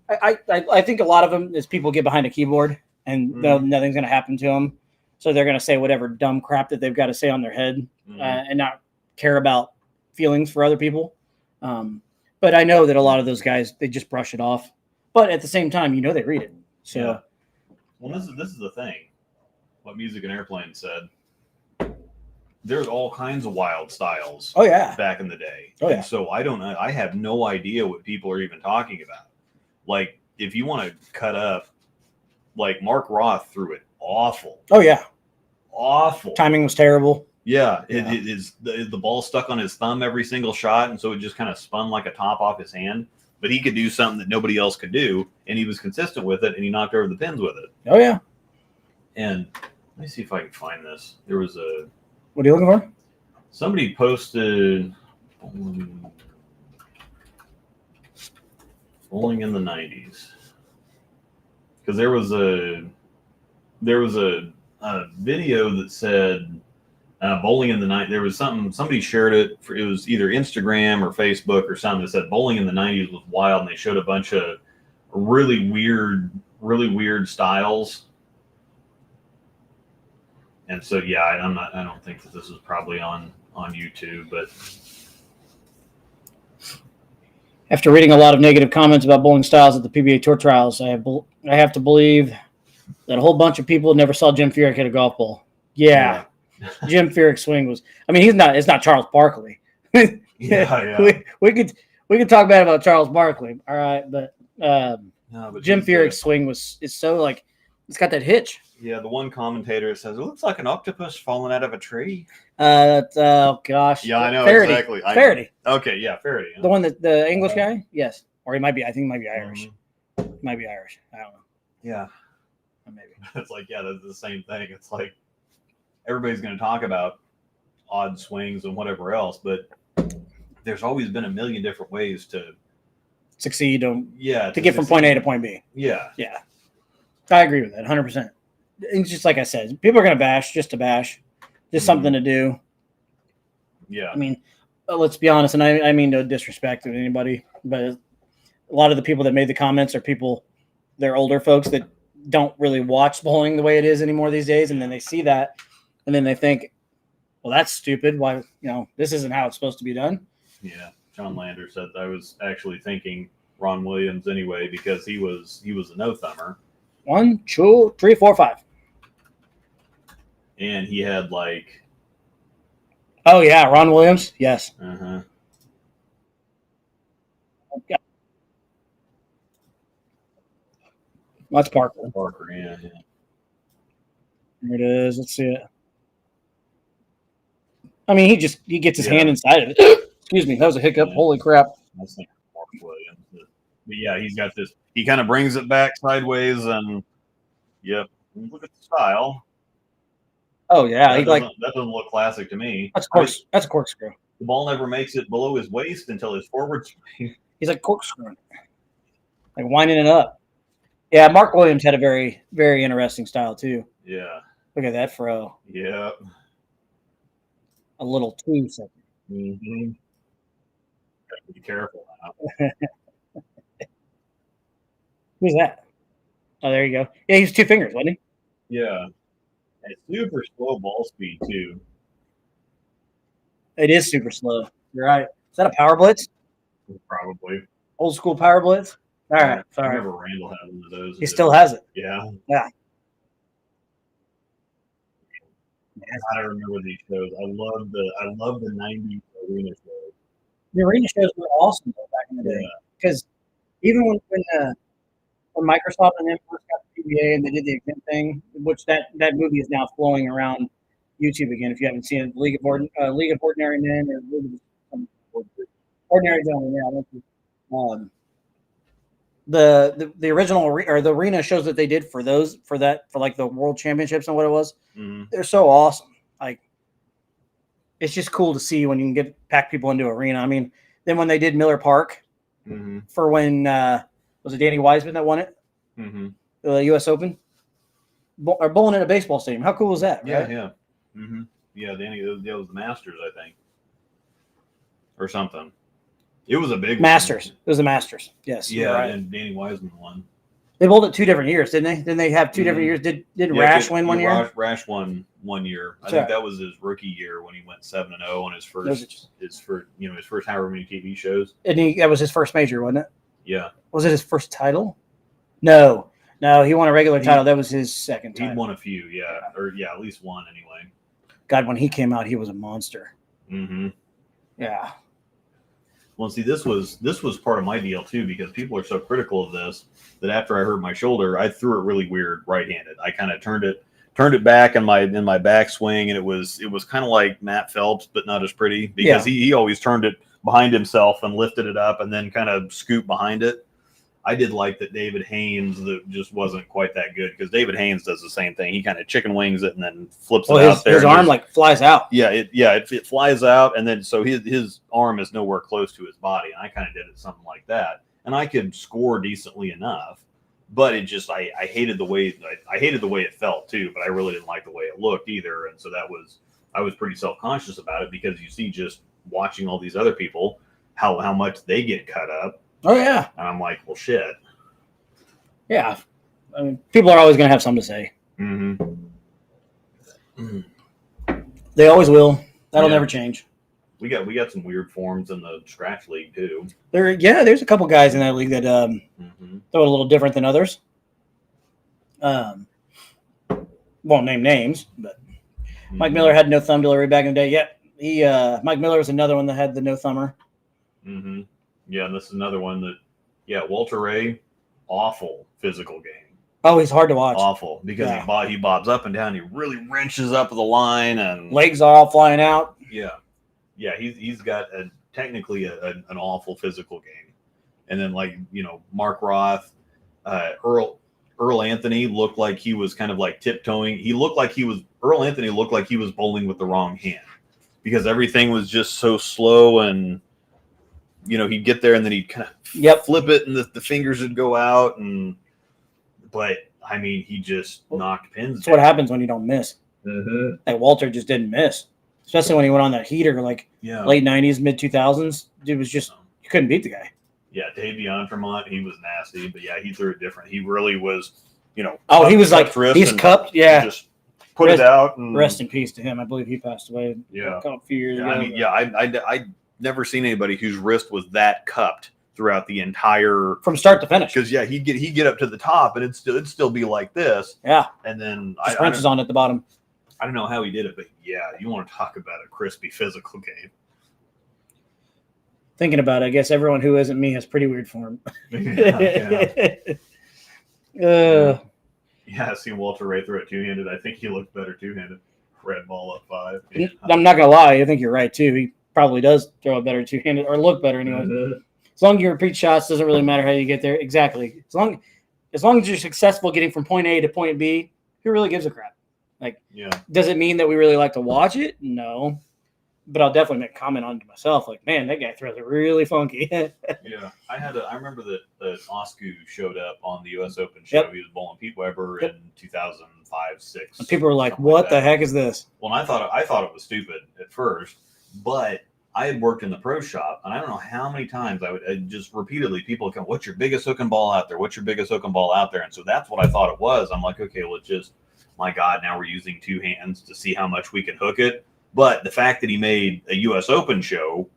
I think a lot of them is people get behind a keyboard and nothing's going to happen to them, so they're going to say whatever dumb crap that they've got to say on their head and not care about feelings for other people. But I know that a lot of those guys, they just brush it off. But at the same time, they read it. So, yeah. Well, this is the thing. What Music and Airplane said. There's all kinds of wild styles. Oh yeah. Back in the day. Oh yeah. And so I don't know. I have no idea what people are even talking about. Like, if you want to cut up, like Mark Roth threw it awful. Oh yeah. Awful. Timing was terrible. Yeah, it is the ball stuck on his thumb every single shot, and so it just kind of spun like a top off his hand. But he could do something that nobody else could do, and he was consistent with it, and he knocked over the pins with it. Oh yeah. And let me see if I can find this. There was What are you looking for? Somebody posted bowling in the 90s, because there was a video that said bowling in the night. There was somebody shared it. It was either Instagram or Facebook or something that said bowling in the 90s was wild, and they showed a bunch of really weird styles. And so, yeah, I don't think that this is probably on YouTube, but after reading a lot of negative comments about bowling styles at the PBA Tour Trials, I have to believe that a whole bunch of people never saw Jim Furyk hit a golf ball. Yeah. Jim Furyk's swing was. I mean, it's not Charles Barkley. Yeah. We could talk bad about Charles Barkley, all right, but Jim Furyk's swing is so like it's got that hitch. Yeah, the one commentator says it looks like an octopus falling out of a tree. Oh gosh. Yeah, I know Faraday. exactly. Faraday. Okay, yeah, Faraday. The one that the English guy, yes, or he might be. I think he might be Irish. He might be Irish. I don't know. Yeah, maybe. It's like that's the same thing. It's like everybody's going to talk about odd swings and whatever else, but there's always been a million different ways to succeed. To get succeed from point A to point B. Yeah. I agree with that 100%. It's just like I said, people are going to bash just to bash, just something to do. Yeah. I mean, let's be honest, and I mean no disrespect to anybody, but a lot of the people that made the comments are people, they're older folks that don't really watch bowling the way it is anymore these days, and then they see that, and then they think, well, that's stupid. Why, this isn't how it's supposed to be done. Yeah. John Lander said I was actually thinking Ron Williams anyway because he was a no-thumber. 1, 2, 3, 4, 5. And he had like. Oh yeah, Ron Williams. Yes. Yeah. That's Parker. Yeah. Here it is. Let's see it. I mean, he gets his hand inside of it. Excuse me, that was a hiccup. Yeah. Holy crap! I was thinking Mark Williams, but yeah, he's got this. He kind of brings it back sideways, and look at the style. Oh yeah, that doesn't look classic to me. That's a corkscrew. The ball never makes it below his waist until his forward swing. He's like corkscrewing, like winding it up. Yeah, Mark Williams had a very, very interesting style too. Yeah. Look at that fro. Yeah. A little too simple. Mm-hmm. Gotta be careful now. Who's that? Oh, there you go. Yeah, he's 2 fingers, wasn't he? Yeah. And super slow ball speed too. It is super slow. You're right. Is that a power blitz? Probably. Old school power blitz? All right. I Sorry. remember Randall had one of those. He still has it. Yeah. Yeah. I remember these shows. I love the '90s arena shows. The arena shows were awesome back in the day. Because even when Microsoft and them first got the PBA and they did the exempt thing, which that movie is now flowing around YouTube again. If you haven't seen it, League of Ordinary Men or League of Ordinary Gentlemen, yeah. The original or the arena shows that they did for like the World Championships and what it was, they're so awesome. Like, it's just cool to see when you can pack people into arena. I mean, then when they did Miller Park for when was it Danny Wiseman that won it, the U.S. Open, or bowling in a baseball stadium? How cool was that? Yeah, right? yeah, yeah. Danny, that was the Masters, I think, or something. It was a big Masters. one. It was the Masters. Yes. Yeah, right. and Danny Wiseman won. They bowled it 2 different years, didn't they? Didn't they have 2 different years? Did Rash win one year? Rash won 1 year. I think that was his rookie year when he went 7-0 on his first however many TV shows. And that was his first major, wasn't it? Yeah. Was it his first title? No, he won a regular title. That was his second title. He won a few, at least one anyway. God, when he came out, he was a monster. Yeah. Well, see, this was part of my deal too, because people are so critical of this that after I hurt my shoulder, I threw it really weird right-handed. I kind of turned it back in my backswing, and it was kind of like Matt Phelps, but not as pretty, because he always turned it behind himself and lifted it up and then kind of scooped behind it. I did like that David Haynes that just wasn't quite that good, because David Haynes does the same thing. He kind of chicken wings it and then flips it out there. His arm flies out. Yeah, it flies out, and then so his arm is nowhere close to his body. And I kind of did it something like that, and I could score decently enough, but it just I hated the way it felt too. But I really didn't like the way it looked either, and so I was pretty self-conscious about it, because you see just watching all these other people how much they get cut up. Oh, yeah. And I'm like, well, shit. Yeah. I mean, people are always going to have something to say. They always will. That'll never change. We got some weird forms in the scratch league, too. There's a couple guys in that league that throw it a little different than others. Won't name names, but Mike Miller had no thumb delivery back in the day. Yeah, Mike Miller was another one that had the no thumber. Yeah, and this is another one that, Walter Ray, awful physical game. Oh, he's hard to watch. Awful, because he bobs up and down. He really wrenches up the line, and legs are all flying out. Yeah. He's got technically an awful physical game. And then Mark Roth, Earl Anthony looked like he was kind of like tiptoeing. Earl Anthony looked like he was bowling with the wrong hand, because everything was just so slow, and he'd get there and then he'd kind of flip it and the fingers would go out. But I mean, he just knocked pins. That's what happens when you don't miss. Like Walter just didn't miss, especially when he went on that heater late 90s, mid 2000s. Dude was just, you couldn't beat the guy. Yeah, Dave D'Entremont, he was nasty, but he threw it different. He really was, he was like, he's cupped. Yeah. Just put it out. And rest in peace to him. I believe he passed away a few years ago. I mean, I never seen anybody whose wrist was that cupped throughout the entire, from start to finish. Because he'd get up to the top and it'd still be like this. Yeah, and then wrenches on at the bottom. I don't know how he did it, but you want to talk about a crispy physical game. Thinking about it, I guess everyone who isn't me has pretty weird form. I seen Walter Ray throw it two-handed. I think he looked better two-handed. Red ball up 5. I'm not gonna lie, I think you're right too. He probably does throw it better two-handed, or look better anyway. As long as you repeat shots, doesn't really matter how you get there. Exactly. As long as you're successful getting from point A to point B, who really gives a crap? Does it mean that we really like to watch it? No. But I'll definitely make a comment on it myself. Like, man, that guy throws it really funky. I remember that Oscu showed up on the U.S. Open show. He was bowling Pete Weber in 2005-06. And people were like, "What the heck is this?" Well, I thought it was stupid at first, but I had worked in the pro shop, and I don't know how many times I would just repeatedly people would come, "What's your biggest hook and ball out there? What's your biggest hook and ball out there?" And so that's what I thought it was. I'm like, okay, well, my God, now we're using two hands to see how much we can hook it. But the fact that he made a U.S. Open show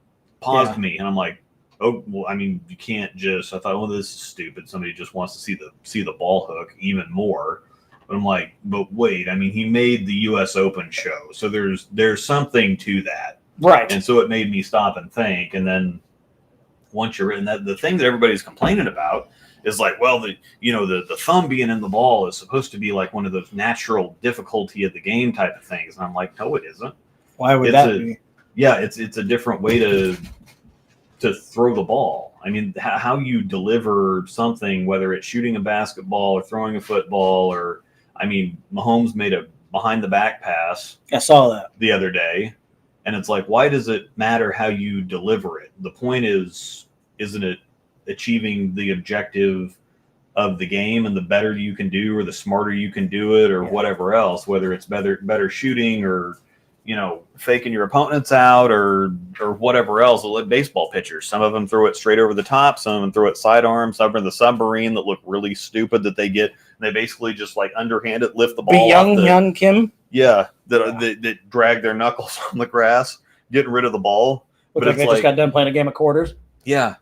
paused Yeah. me, and I'm like, oh, well, I mean, you can't just. I thought, well, this is stupid. Somebody just wants to see the ball hook even more. But I'm like, but wait, I mean, he made the U.S. Open show, so there's something to that, Right. and so it made me stop and think. And then once you're in that, the thing that everybody's complaining about is like, well, the thumb being in the ball is supposed to be like one of those natural difficulty of the game type of things, and I'm like, no, it isn't. Why would It's that a- be? Yeah, it's a different way to throw the ball. I mean, how you deliver something, whether it's shooting a basketball or throwing a football, or I mean, Mahomes made a behind the back pass I saw that. the other day, and it's like, why does it matter how you deliver it? The point is, isn't it achieving the objective of the game, and the better you can do, or the smarter you can do it, or Yeah. whatever else, whether it's better shooting, or faking your opponents out, or whatever else. Like baseball pitchers, some of them throw it straight over the top, some of them throw it sidearm, some are the submarine that look really stupid that they basically just like underhand it, lift the ball off the, Young Kim that drag their knuckles on the grass, getting rid of the ball. looked But like it's they just like, got done playing a game of quarters. yeah.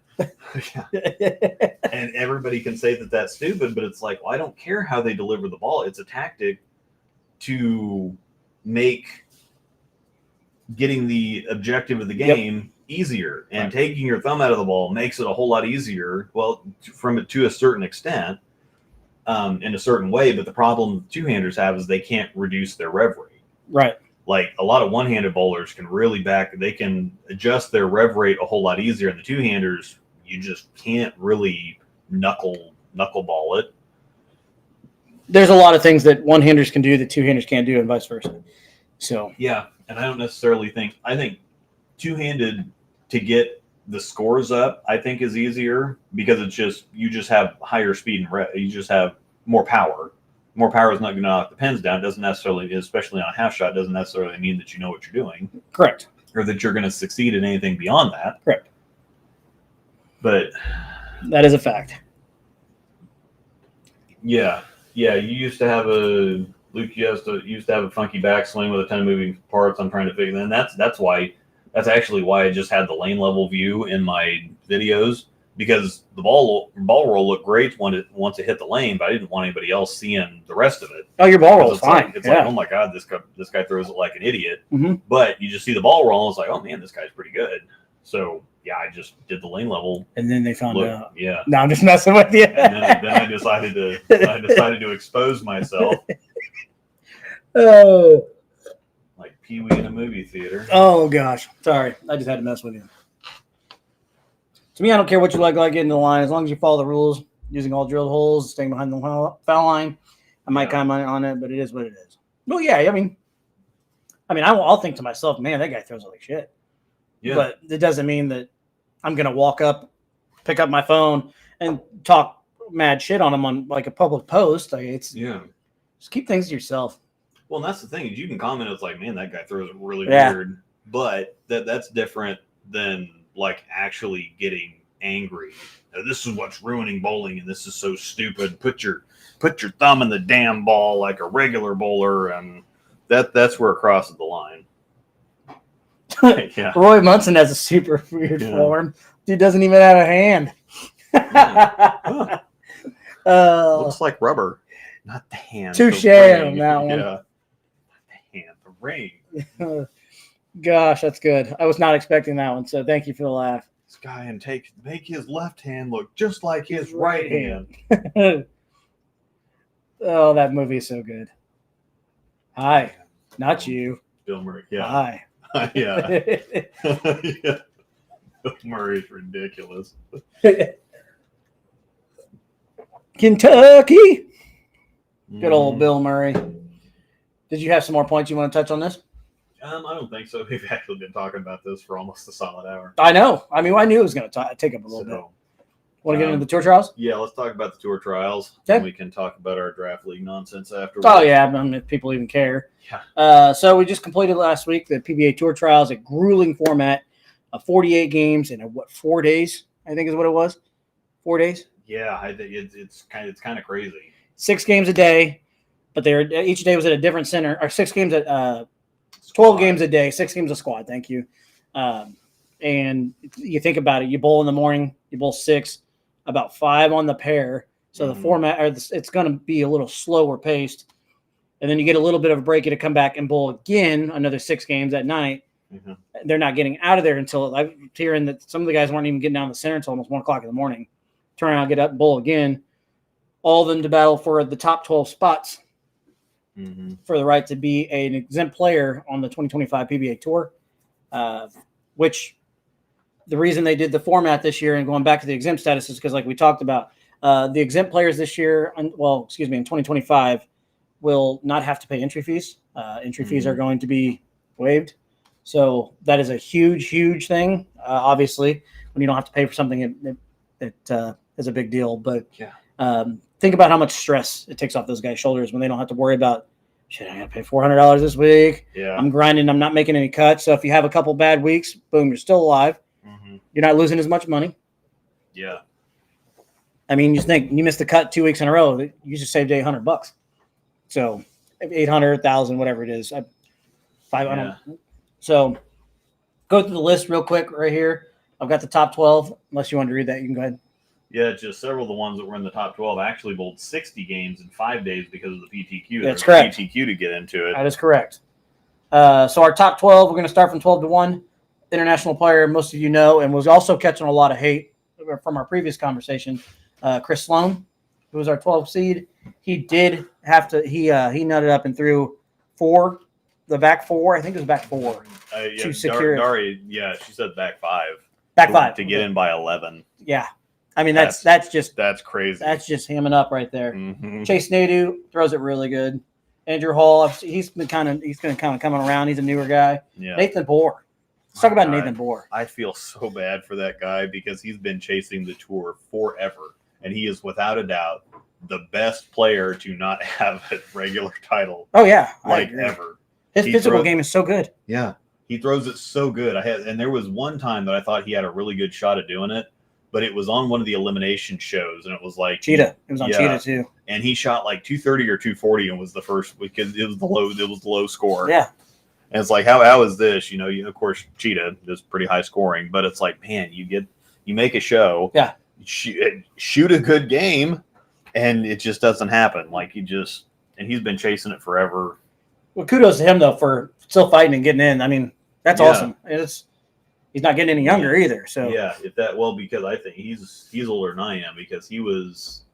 And everybody can say that that's stupid, but it's like, well, I don't care how they deliver the ball. It's a tactic to make getting the objective of the game easier, and Right. taking your thumb out of the ball makes it a whole lot easier. Well, to a certain extent, in a certain way. But the problem two-handers have is they can't reduce their rev rate. Right. Like a lot of one-handed bowlers can they can adjust their rev rate a whole lot easier. And the two-handers, you just can't really knuckle ball it. There's a lot of things that one-handers can do that two-handers can't do, and vice versa. So Yeah, and I don't necessarily I think two-handed to get the scores up, I think is easier, because you just have higher speed and you just have more power. More power is not going to knock the pins down. It doesn't necessarily, especially on a half shot, doesn't necessarily mean that you know what you're doing, correct. or that you're going to succeed in anything beyond that. Correct. But That is a fact. yeah, you used to have Luke used to have a funky backswing with a ton of moving parts. I'm trying to figure, and that's actually why I just had the lane level view in my videos, because the ball roll looked great once it hit the lane, but I didn't want anybody else seeing the rest of it. Oh, your ball roll's It's fine. like, oh my god, this guy throws it like an idiot. Mhm. But you just see the ball roll, and it's like, oh man, this guy's pretty good. So yeah, I just did the lane level And then they found look. out. Yeah. No, I'm just messing with you. And then I decided to expose myself Oh. like Pee Wee in a movie theater. Oh gosh, sorry. I just had to mess with you. To me, I don't care what you like getting the line, as long as you follow the rules, using all drilled holes, staying behind the foul line. I might comment on it, but it is what it is. Well, yeah, I mean, I'll think to myself, man, that guy throws it like shit. Yeah. But it doesn't mean that I'm gonna walk up, pick up my phone, and talk mad shit on him on like a public post. Like just keep things to yourself. Well, and that's the thing, is you can comment. It's like, man, that guy throws it really Yeah. weird, but that's different than like actually getting angry. This is what's ruining bowling, and this is so stupid. Put your thumb in the damn ball like a regular bowler, and that's where it crosses the line. Yeah. Roy Munson has a super weird Yeah. form. Dude doesn't even have a hand. Huh. Looks like rubber, not the hand. Touche the ring. on that one. Yeah, not the hand, the ring. Gosh, that's good. I was not expecting that one, so thank you for the laugh. This guy and make his left hand look just like his right hand. Oh, that movie is so good. Hi, not you. Bill Murray. Yeah. Hi. Yeah. Yeah. Bill Murray's ridiculous. Kentucky. Good old Mm. Bill Murray. Did you have some more points you want to touch on this? I don't think so. We've actually been talking about this for almost a solid hour. I know. I knew it was going to take up a little bit. Want to get into the tour trials? Yeah, let's talk about the tour trials. Okay. And we can talk about our draft league nonsense afterwards. Oh, yeah. If people even care. Yeah. So we just completed last week the PBA Tour Trials, a grueling format of 48 games in 4 days, I think is what it was. 4 days? Yeah, I think it's kind of crazy. 6 games a day, but each day was at a different center, or 6 games at 12 games a day, 6 games a squad. Thank you. And you think about it, you bowl in the morning, you bowl 6, about 5 on the pair. So the format, it's going to be a little slower paced. And then you get a little bit of a break to come back and bowl again, another 6 games at night. Mm-hmm. They're not getting out of there until I'm hearing that some of the guys weren't even getting down the center until almost 1 o'clock in the morning. Turn around, get up, bowl again. All of them to battle for the top 12 spots for the right to be an exempt player on the 2025 PBA Tour, which the reason they did the format this year and going back to the exempt status is because, like we talked about, the exempt players this year, in 2025, will not have to pay entry fees. Entry fees are going to be waived. So that is a huge, huge thing. Obviously, when you don't have to pay for something, it is a big deal. But think about how much stress it takes off those guys' shoulders when they don't have to worry about, shit, I got to pay $400 this week. Yeah. I'm grinding. I'm not making any cuts. So if you have a couple bad weeks, boom, you're still alive. You're not losing as much money. Yeah. I mean, you think you missed a cut 2 weeks in a row, you just saved $800. So 800, 1,000, whatever it is. 500. So go through the list real quick right here. I've got the top 12. Unless you want to read that, you can go ahead. Yeah, just several of the ones that were in the top 12 actually bowled 60 games in 5 days because of the PTQ. That's correct. PTQ to get into it. That is correct. So our top 12, we're going to start from 12 to 1. International player, most of you know, and was also catching a lot of hate from our previous conversation. Chris Sloan, who was our 12 seed, he did have to. He nutted up and threw 4, the back 4. I think it was back 4 to secure. Dari, she said back 5. Back 5 to get in by 11. Yeah, I mean that's crazy. That's just hamming up right there. Mm-hmm. Chase Nadu throws it really good. Andrew Hall, he's been kind of coming around. He's a newer guy. Yeah. Nathan Bohr. Let's talk about Nathan Bohr. I feel so bad for that guy because he's been chasing the tour forever, and he is without a doubt the best player to not have a regular title. Oh yeah, ever. His physical game is so good. Yeah, he throws it so good. And there was one time that I thought he had a really good shot at doing it, but it was on one of the elimination shows, and it was like Cheetah. It was on Cheetah too. And he shot like 230 or 240, and was the first because it was the low score. Yeah. And it's like, how is this? Of course, Cheetah is pretty high scoring, but it's like, man, you make a show, shoot a good game, and it just doesn't happen. Like and he's been chasing it forever. Well, kudos to him though for still fighting and getting in. I mean, that's awesome. He's not getting any younger either. So because I think he's older than I am because he was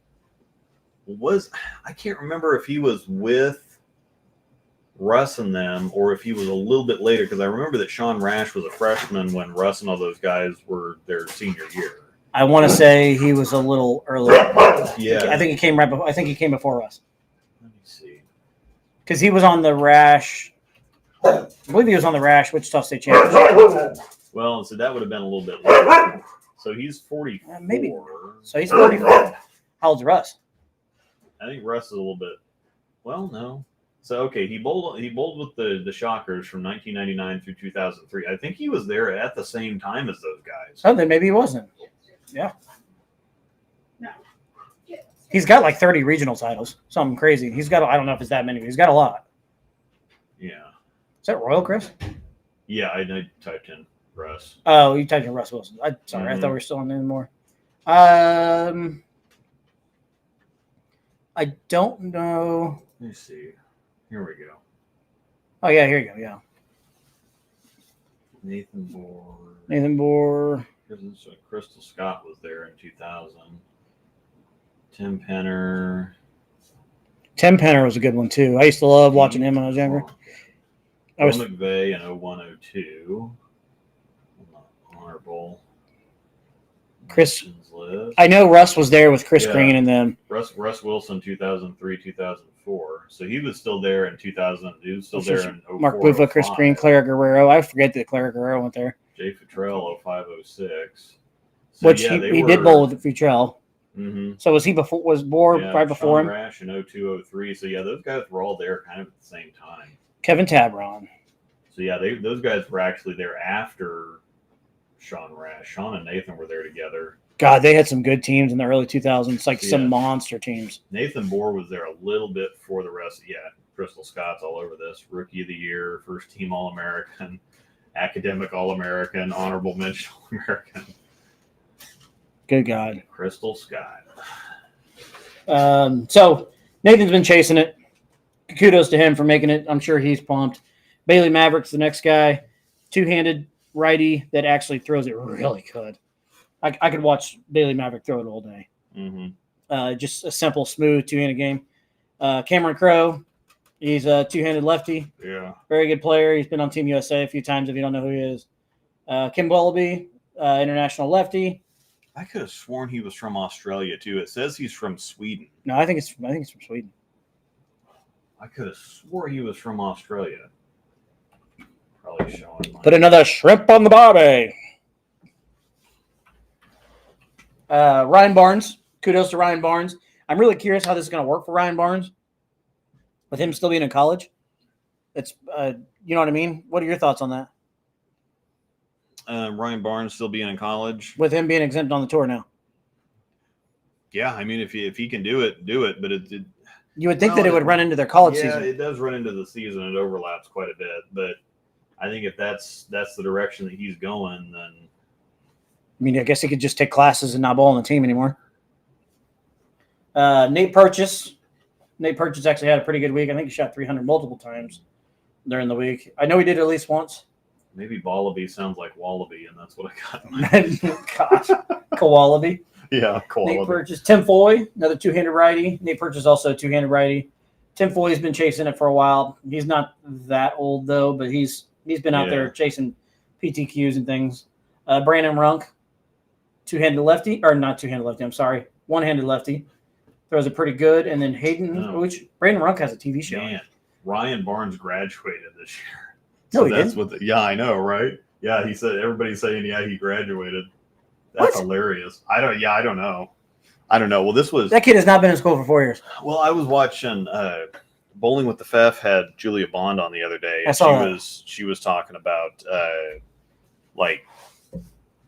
I can't remember if he was with Russ and them, or if he was a little bit later, because I remember that Sean Rash was a freshman when Russ and all those guys were their senior year. I want to say he was a little earlier. Yeah, I think he came right before. I think he came before Russ. Let me see, because he was on the Rash. I believe he was on the Rash Wichita State Championship. Well, so that would have been a little bit later. So he's 44. Maybe. So he's 44. How old's Russ? I think Russ is a little bit. Well, no. So okay, he bowled with the Shockers from 1999 through 2003. I think he was there at the same time as those guys. Oh, then maybe he wasn't. Yeah. No. He's got like 30 regional titles. Something crazy. He's got. I don't know if it's that many. But he's got a lot. Yeah. Is that Royal, Chris? Yeah, I typed in Russ. Oh, you typed in Russ Wilson. Sorry, I thought we were still on there more. I don't know. Let me see. Here we go. Oh yeah, here you go. Yeah. Nathan Bohr. Crystal Scott was there in 2000. Tim Penner. Tim Penner was a good one too. I used to love watching him when I was younger. Bill McVeigh in 0102. Honorable. Chris. I know Russ was there with Chris Green and them. Russ Wilson 2003, 2004. So he was still there in 2000. He was still there in 04, Mark Bufa, Chris Green, Clara Guerrero. I forget that Clara Guerrero went there. Jay Futrell 0506. So, which he did bowl with Futrell. Mm-hmm. So was he before? Was Bohr right before him? Rash in 0203. So those guys were all there kind of at the same time. Kevin Tabron. So those guys were actually there after Sean Rash. Sean and Nathan were there together. God, they had some good teams in the early 2000s, like some monster teams. Nathan Bohr was there a little bit for the rest. Crystal Scott's all over this. Rookie of the year, first team All-American, academic All-American, honorable mention All-American. Good God. Crystal Scott. So Nathan's been chasing it. Kudos to him for making it. I'm sure he's pumped. Bailey Maverick's the next guy. Two-handed righty that actually throws it really good. I could watch Bailey Maverick throw it all day. Mm-hmm. Just a simple, smooth two-handed game. Cameron Crowe, he's a two-handed lefty. Yeah. Very good player. He's been on Team USA a few times if you don't know who he is. Kim Wallaby, international lefty. I could have sworn he was from Australia too. It says he's from Sweden. No, I think it's from Sweden. I could have swore he was from Australia. Probably showing. Put another shrimp on the barbie. Ryan Barnes. Kudos to Ryan Barnes. I'm really curious how this is going to work for Ryan Barnes with him still being in college. It's, you know what I mean? What are your thoughts on that? Ryan Barnes still being in college. With him being exempt on the tour now. Yeah, I mean, if he can do it, do it. But it you would think that it would run into their college yeah, season. it does run into the season. It overlaps quite a bit. But I think if that's the direction that he's going, then I mean, I guess he could just take classes and not bowl on the team anymore. Nate Purchase. Nate Purchase actually had a pretty good week. I think he shot 300 multiple times during the week. I know he did it at least once. maybe Wallaby sounds like Wallaby, and that's what I got in my Gosh, Kowallaby. Yeah, Nate Wallaby. Purchase. Tim Foy, another two-handed righty. Nate Purchase also a two-handed righty. Tim Foy's been chasing it for a while. He's not that old though, but he's been out there chasing PTQs and things. Brandon Runk, two-handed lefty, or not two-handed lefty. I'm sorry, one-handed lefty. Throws it pretty good, and then Hayden, which Brandon Runk has a TV show. Man, Ryan Barnes graduated this year. No, So he that's didn't. what. Yeah, I know, right? Yeah, he said everybody's saying, yeah, he graduated. That's What? hilarious. I don't know. Well, this was. That kid has not been in school for 4 years. Well, I was watching Bowling with the Fef had Julia Bond on the other day. I saw that. She was talking about like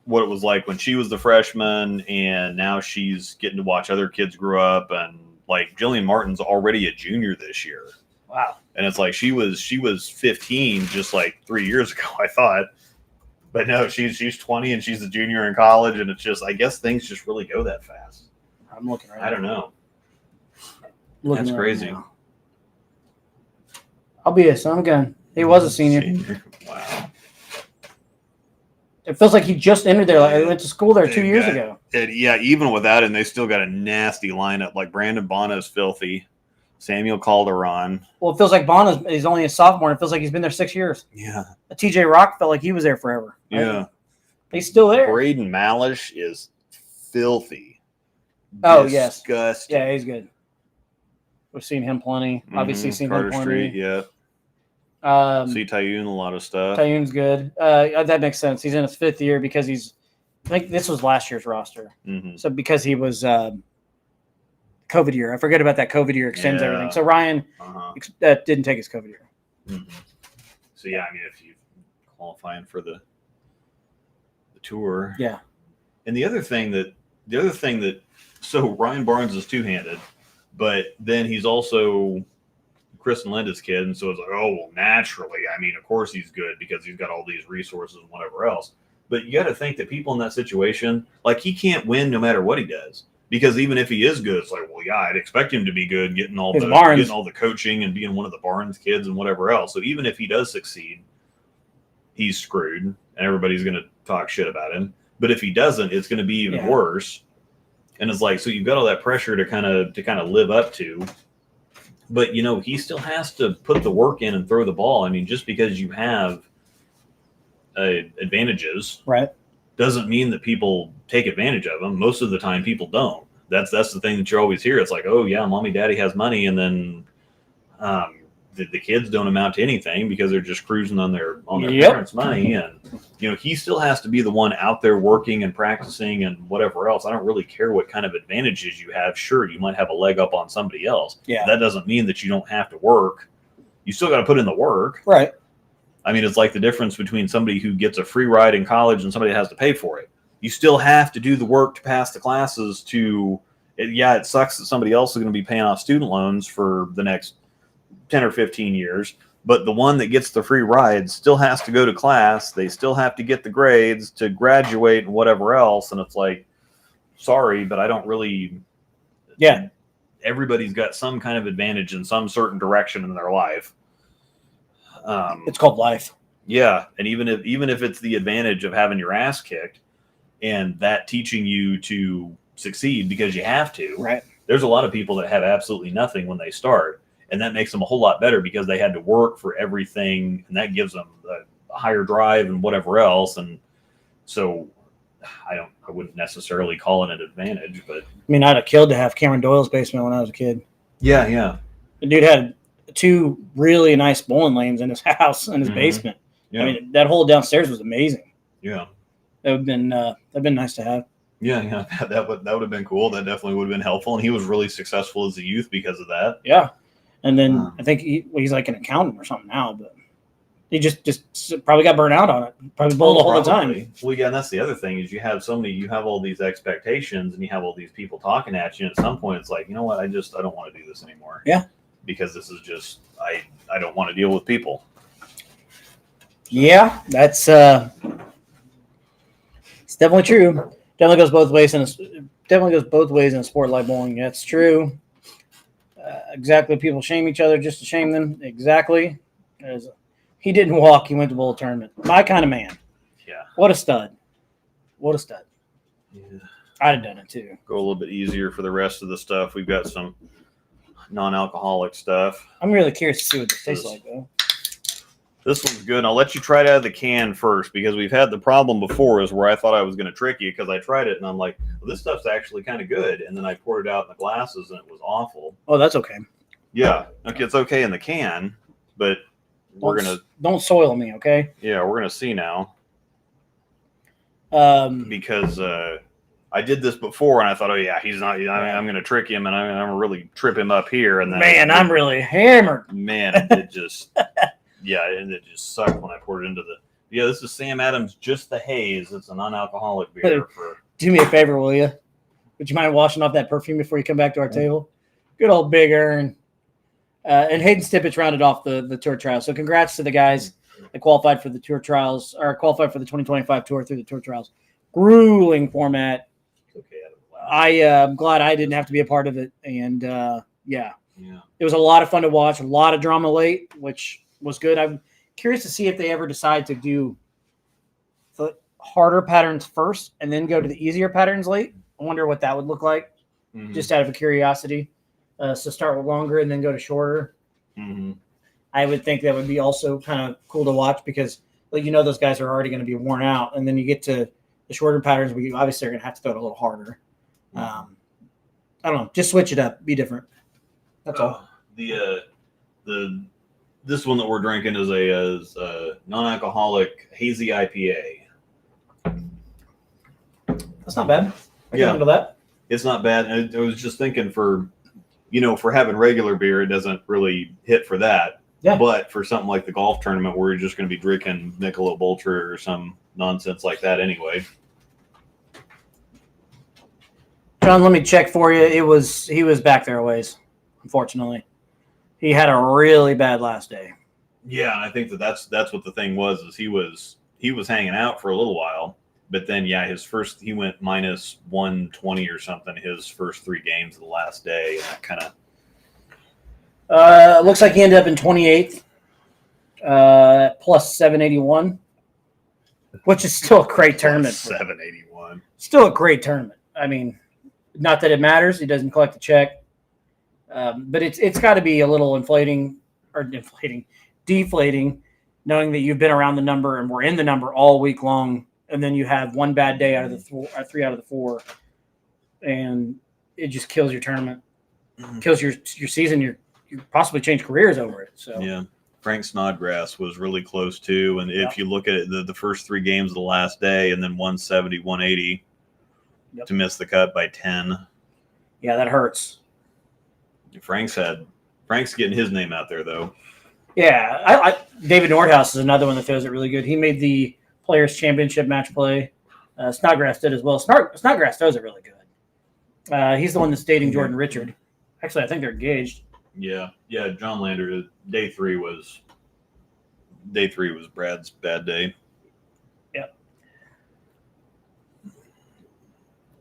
what it was like when she was the freshman, and now she's getting to watch other kids grow up, and like Jillian Martin's already a junior this year. Wow. And it's like she was 15 just like 3 years ago, I thought. But no, she's 20 and she's a junior in college, and it's just, I guess things just really go that fast. I'm looking right now. I don't know. Looking That's right crazy. now. I'll be a son gun. He was a senior. Wow. It feels like he just entered there. Like, I went to school there 2 years Yeah. ago. Yeah, even without him, they still got a nasty lineup. Like Brandon Bono's filthy. Samuel Calderon. Well, it feels like Bond is only a sophomore. And it feels like he's been there 6 years. Yeah. TJ Rock felt like he was there forever. Right? Yeah. He's still there. Braden Malish is filthy. Oh, yes. Disgusting. Yeah, he's good. We've seen him plenty. Obviously, seen Carter him plenty. Street, yeah. See Tayun, a lot of stuff. Tayun's good. That makes sense. He's in his 5th year because I think this was last year's roster. Mm-hmm. So because he was COVID year. I forget about that COVID year extends Yeah. everything. So Ryan didn't take his COVID year. Mm-hmm. So yeah, I mean, if you qualifying for the tour, Yeah. And the other thing that so Ryan Barnes is two-handed, but then he's also Kristen Linda's kid, and so it's like, oh well, naturally, I mean, of course he's good because he's got all these resources and whatever else. But you got to think that people in that situation, like he can't win no matter what he does. Because even if he is good, it's like, well, yeah, I'd expect him to be good, getting all the coaching and being one of the Barnes kids and whatever else. So even if he does succeed, he's screwed, and everybody's going to talk shit about him. But if he doesn't, it's going to be even worse. And it's like, so you've got all that pressure to kind of live up to. But he still has to put the work in and throw the ball. I mean, just because you have advantages, right, doesn't mean that people take advantage of them. Most of the time people don't. That's the thing that you always hear. It's like, oh yeah, mommy, daddy has money. And then the kids don't amount to anything because they're just cruising on their parents' money. And, he still has to be the one out there working and practicing and whatever else. I don't really care what kind of advantages you have. Sure, you might have a leg up on somebody else. Yeah. That doesn't mean that you don't have to work. You still got to put in the work. Right. I mean, it's like the difference between somebody who gets a free ride in college and somebody that has to pay for it. You still have to do the work to pass the classes it sucks that somebody else is going to be paying off student loans for the next 10 or 15 years. But the one that gets the free rides still has to go to class. They still have to get the grades to graduate and whatever else. And it's like, sorry, but I don't really. Yeah. Everybody's got some kind of advantage in some certain direction in their life. It's called life. Yeah, and even if it's the advantage of having your ass kicked and that teaching you to succeed because you have to. Right. There's a lot of people that have absolutely nothing when they start, and that makes them a whole lot better because they had to work for everything, and that gives them a higher drive and whatever else. And so I wouldn't necessarily call it an advantage, but I mean, I'd have killed to have Cameron Doyle's basement when I was a kid. yeah. The dude had 2 really nice bowling lanes in his house, in his basement. Yeah. I mean, that hole downstairs was amazing. Yeah. That would have been nice to have. Yeah. That would have been cool. That definitely would have been helpful. And he was really successful as a youth because of that. Yeah. And then I think he's like an accountant or something now, but he just probably got burnt out on it. Probably bowled all the time. Well, yeah, and that's the other thing is you have all these expectations and you have all these people talking at you. And at some point it's like, you know what? I don't want to do this anymore. Yeah. Because this is just, I don't want to deal with people. Yeah, that's it's definitely true. Definitely goes both ways in a sport like bowling. That's true. Exactly. People shame each other just to shame them. Exactly. He didn't walk. He went to bowl tournament. My kind of man. Yeah. What a stud. Yeah. I'd have done it too. Go a little bit easier for the rest of the stuff. We've got some non-alcoholic stuff. I'm really curious to see what this tastes like, though. This one's good. And I'll let you try it out of the can first because we've had the problem before is where I thought I was going to trick you because I tried it and I'm like, well, this stuff's actually kind of good. And then I poured it out in the glasses and it was awful. Oh, that's okay. Yeah. Okay. It's okay in the can, but don't soil me, okay? Yeah, we're going to see now. Because I did this before and I thought, oh yeah, he's not, I'm going to trick him and I'm going to really trip him up here. And then I'm really hammered. Man, it just, yeah, and it just sucked when I poured it into this is Sam Adams, Just the Haze. It's a non-alcoholic beer. Do me a favor, will you? Would you mind washing off that perfume before you come back to our table? Good old Big Earn. And Hayden Stippich rounded off the Tour Trials. So congrats to the guys that qualified for the Tour Trials, or qualified for the 2025 Tour through the Tour Trials. Grueling format. I'm glad I didn't have to be a part of it. And, yeah. It was a lot of fun to watch. A lot of drama late, which was good. I'm curious to see if they ever decide to do the harder patterns first and then go to the easier patterns late. I wonder what that would look like, just out of a curiosity. So start with longer and then go to shorter. Mm-hmm. I would think that would be also kind of cool to watch because, those guys are already going to be worn out. And then you get to the shorter patterns where you obviously are going to have to throw it a little harder. I don't know. Just switch it up. Be different. That's all. This one that we're drinking is a non-alcoholic hazy IPA. That's not bad. I can handle that. It's not bad. And I was just thinking for having regular beer, it doesn't really hit for that. Yeah. But for something like the golf tournament where you're just going to be drinking Michelob Ultra or some nonsense like that anyway. John, let me check for you. He was back there a ways, unfortunately. He had a really bad last day. Yeah, and I think that's what the thing was, is he was hanging out for a little while, but then he went minus 120 or something his first 3 games of the last day, and that kind of looks like he ended up in 28th, plus 781, which is still a great tournament. 781. Still a great tournament. I mean, not that it matters. He doesn't collect the check. But it's got to be a little deflating, knowing that you've been around the number and we're in the number all week long, and then you have one bad day out of the 3 out of the 4, and it just kills your tournament, kills your season. You possibly change careers over it. So yeah, Frank Snodgrass was really close too, and if you look at it, the first 3 games of the last day, and then 170, 180 to miss the cut by 10. Yeah, that hurts. Frank's getting his name out there though. Yeah, David Nordhaus is another one that throws it really good. He made the Players Championship match play. Snodgrass did as well. Snodgrass throws it really good. He's the one that's dating Jordan Richard. Actually, I think they're engaged. Yeah. John Lander. Day three was Brad's bad day. Yep.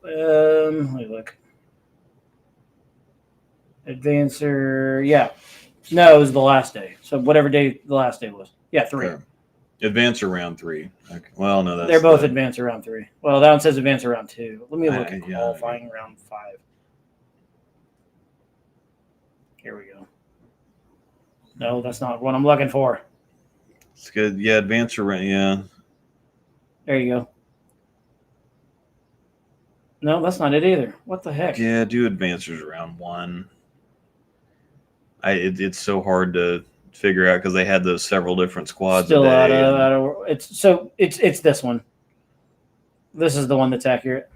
Let me look. Advancer. Yeah. No, it was the last day. So whatever day the last day was. Yeah, 3. Okay. Advancer round 3. Okay. Well, no, that's They're both advanced round 3. Well, that one says advanced round 2. Let me look at yeah, qualifying round 5. Here we go. No, that's not what I'm looking for. It's good. Yeah, advancer round. Yeah. There you go. No, that's not it either. What the heck? Yeah, do advancers round 1. It's so hard to figure out because they had those several different squads. Still a day out and- of it's this one. This is the one that's accurate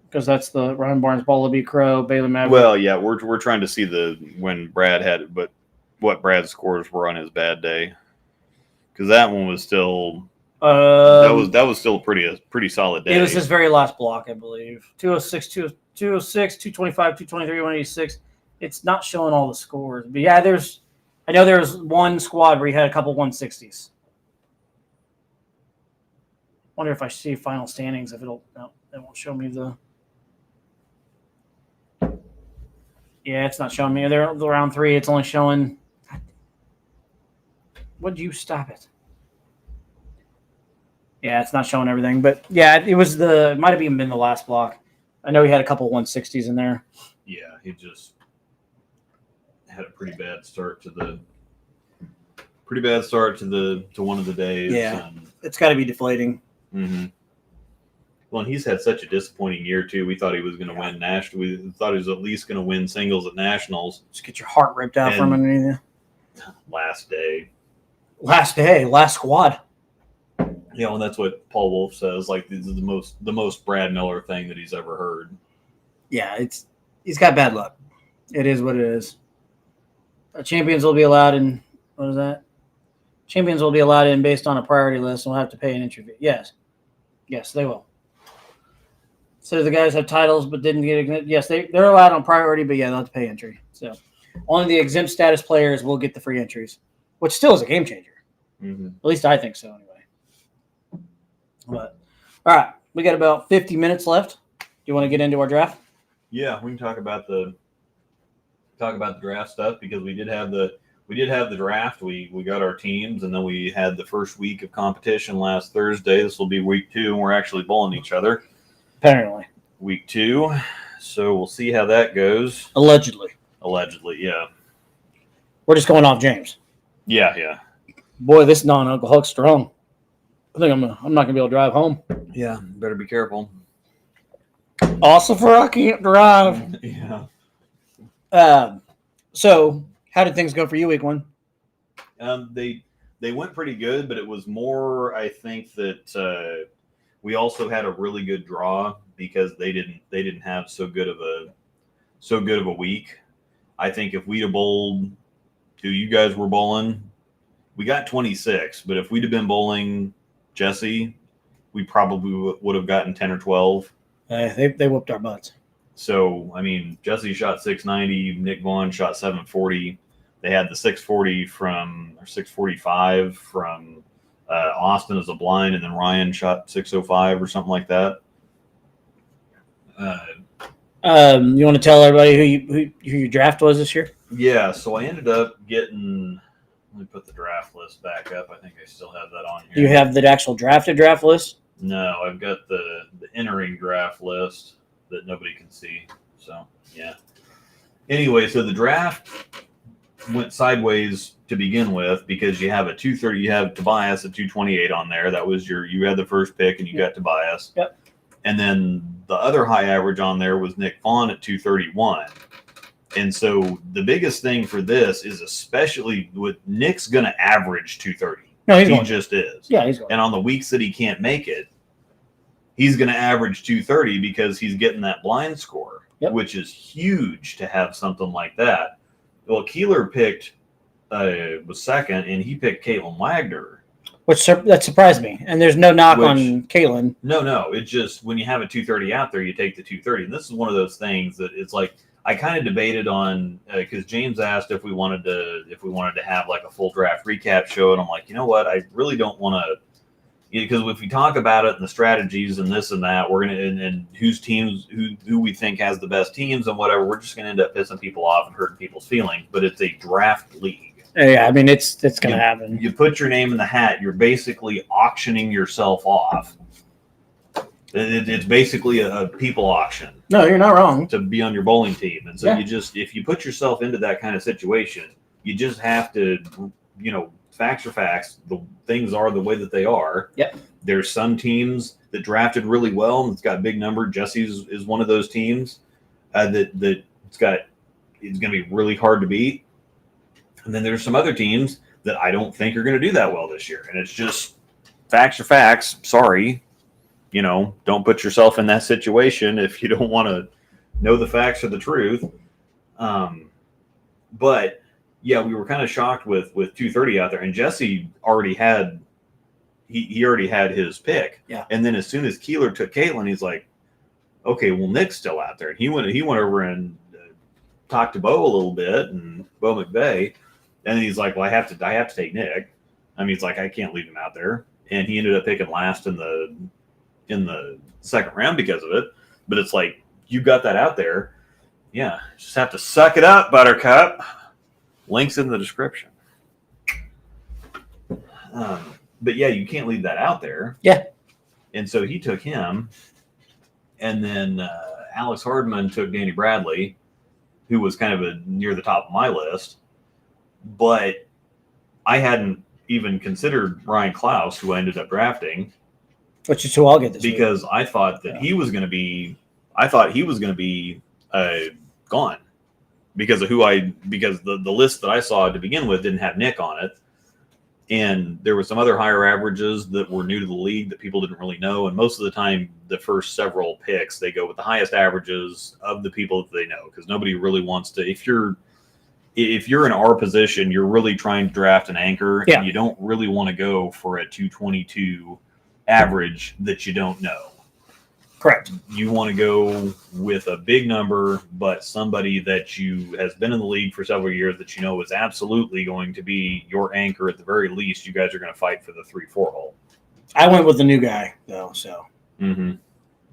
because that's the Ryan Barnes, Wallaby Crow, Bailey Maverick. Well, yeah, we're trying to see when Brad had it, but what Brad's scores were on his bad day, because that one was still that was still a pretty solid day. It was his very last block, I believe. 206, 206, 225, 223, 186. It's not showing all the scores, but yeah, I know there was one squad where he had a couple 160s. Wonder if I see final standings, if it won't show me the. Yeah, it's not showing me. They're round 3. It's only showing. Would you stop it? Yeah, it's not showing everything, but yeah, it might have even been the last block. I know he had a couple 160s in there. Yeah, he just had a pretty bad start to one of the days. Yeah. It's got to be deflating. Mm-hmm. Well, and he's had such a disappointing year too. We thought he was going to win national. We thought he was at least going to win singles at nationals. Just get your heart ripped out from underneath you. Last day, last squad. Yeah, and that's what Paul Wolf says. Like, this is the most Brad Miller thing that he's ever heard. Yeah, he's got bad luck. It is what it is. Champions will be allowed in. What is that? Champions will be allowed in based on a priority list and will have to pay an entry fee. Yes, they will. So the guys have titles but didn't get. Yes, they're allowed on priority, but yeah, they'll have to pay entry. So only the exempt status players will get the free entries, which still is a game changer. Mm-hmm. At least I think so, anyway. But all right, we got about 50 minutes left. Do you want to get into our draft? Yeah, we can talk about the draft stuff, because we did have the draft. We got our teams, and then we had the first week of competition last Thursday. This will be week 2, and we're actually bowling each other. Apparently. Week 2. So we'll see how that goes. Allegedly, yeah. We're just going off James. Yeah. Boy, this non-alcoholic strong. I think I'm not gonna be able to drive home. Yeah, better be careful. Also, for I can't drive. Yeah. So how did things go for you week 1? They went pretty good, but it was more, I think, that we also had a really good draw because they didn't have so good of a week. I think if we'd have bowled who you guys were bowling, we got 26, but if we'd have been bowling Jesse, we probably would have gotten 10 or 12. They whooped our butts. So, I mean, Jesse shot 690, Nick Vaughn shot 740. They had the 645 from Austin as a blind, and then Ryan shot 605 or something like that. You want to tell everybody who your draft was this year? Yeah, so I ended up getting. Let me put the draft list back up. I think I still have that on here. You have the actual draft list? No, I've got the entering draft list that nobody can see. So, yeah. Anyway, so the draft went sideways to begin with because you have a 230. You have Tobias at 228 on there. That was you had the first pick, and you got Tobias. Yep. And then the other high average on there was Nick Vaughn at 231. And so the biggest thing for this is, especially with Nick's going to average 230. No, he just is. Yeah, he's going. And on the weeks that he can't make it, he's going to average 230 because he's getting that blind score, which is huge to have something like that. Well, Keeler was second, and he picked Caitlin Wagner. That surprised me. And there's no knock on Caitlin. No. It's just when you have a 230 out there, you take the 230. And this is one of those things that it's like, I kind of debated on because James asked if we wanted to have like a full draft recap show, and I'm like, you know what, I really don't want to, because if we talk about it and the strategies and this and that, we're gonna and whose teams who we think has the best teams and whatever, we're just gonna end up pissing people off and hurting people's feelings. But it's a draft league. Yeah, I mean it's gonna happen. You put your name in the hat, you're basically auctioning yourself off. It's basically a people auction. No, you're not wrong. To be on your bowling team. And so Yeah. if you put yourself into that kind of situation, you just have to, facts are facts. The things are the way that they are. Yep. There's some teams that drafted really well and it's got a big number. Jesse's is one of those teams that it's going to be really hard to beat. And then there's some other teams that I don't think are going to do that well this year. And it's just facts are facts. Sorry. Don't put yourself in that situation if you don't want to know the facts or the truth. But yeah, we were kind of shocked with 230 out there, and Jesse already had he already had his pick. Yeah. And then as soon as Keeler took Caitlin, he's like, okay, well Nick's still out there, and he went over and talked to Bo a little bit, and Bo McVeigh, and he's like, well, I have to take Nick. I mean, it's like I can't leave him out there, and he ended up picking last in the second round because of it. But it's like, you got that out there. Yeah. Just have to suck it up, Buttercup. Links in the description. But yeah, you can't leave that out there. Yeah. And so he took him. And then Alex Hardman took Danny Bradley, who was kind of near the top of my list. But I hadn't even considered Ryan Klaus, who I ended up drafting. Which is who I'll get this because week. I thought that he was going to be gone because of the list that I saw to begin with didn't have Nick on it. And there were some other higher averages that were new to the league that people didn't really know. And most of the time, the first several picks, they go with the highest averages of the people that they know, because nobody really wants to, if you're in our position, you're really trying to draft an anchor, and you don't really want to go for a 222 average that you don't know. Correct. You want to go with a big number, but somebody that has been in the league for several years that is absolutely going to be your anchor. At the very least, you guys are going to fight for the 3-4 hole. I went with the new guy though, so. Mm-hmm.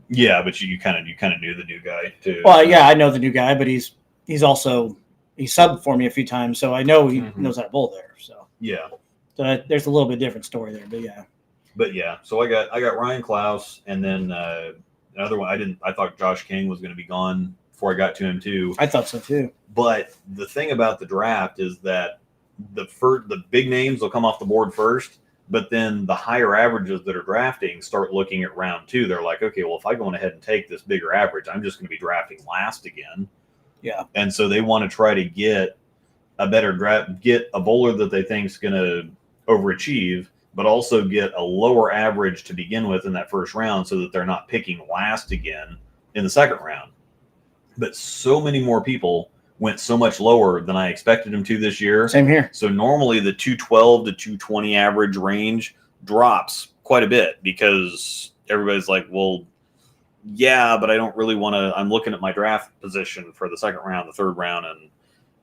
Yeah, but you kind of knew the new guy too. Well, yeah, I know the new guy, but he's subbed for me a few times, so I know he knows how to bowl there. So yeah, so there's a little bit different story there, but yeah. But yeah, so I got Ryan Klaus, and then another one. I thought Josh King was going to be gone before I got to him too. I thought so too. But the thing about the draft is that the big names will come off the board first, but then the higher averages that are drafting start looking at round 2. They're like, okay, well, if I go ahead and take this bigger average, I'm just going to be drafting last again. Yeah. And so they want to try to get a better draft, get a bowler that they think is going to overachieve, but also get a lower average to begin with in that first round so that they're not picking last again in the second round. But so many more people went so much lower than I expected them to this year. Same here. So normally the 212 to 220 average range drops quite a bit because everybody's like, well, yeah, but I don't really want to. I'm looking at my draft position for the second round, the third round,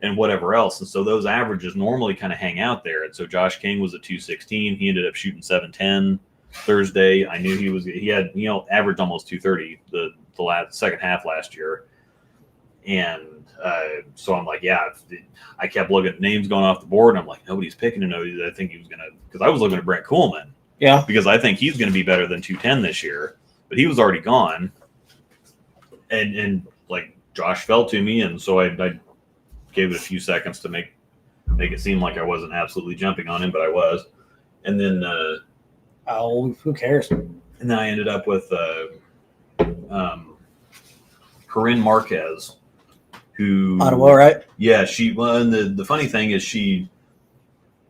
and whatever else. And so those averages normally kind of hang out there. And so Josh King was a 216. He ended up shooting 710 Thursday. I knew he had averaged almost 230 the second half last year. And so I'm like, yeah, I kept looking at names going off the board, and I'm like, nobody's picking him. I think he was going to, because I was looking at Brent Coolman. Yeah. Because I think he's going to be better than 210 this year, but he was already gone. And like Josh fell to me, and so I gave it a few seconds to make it seem like I wasn't absolutely jumping on him, but I was. And then who cares? And then I ended up with Corinne Marquez, who Ottawa, right? Yeah, and the funny thing is she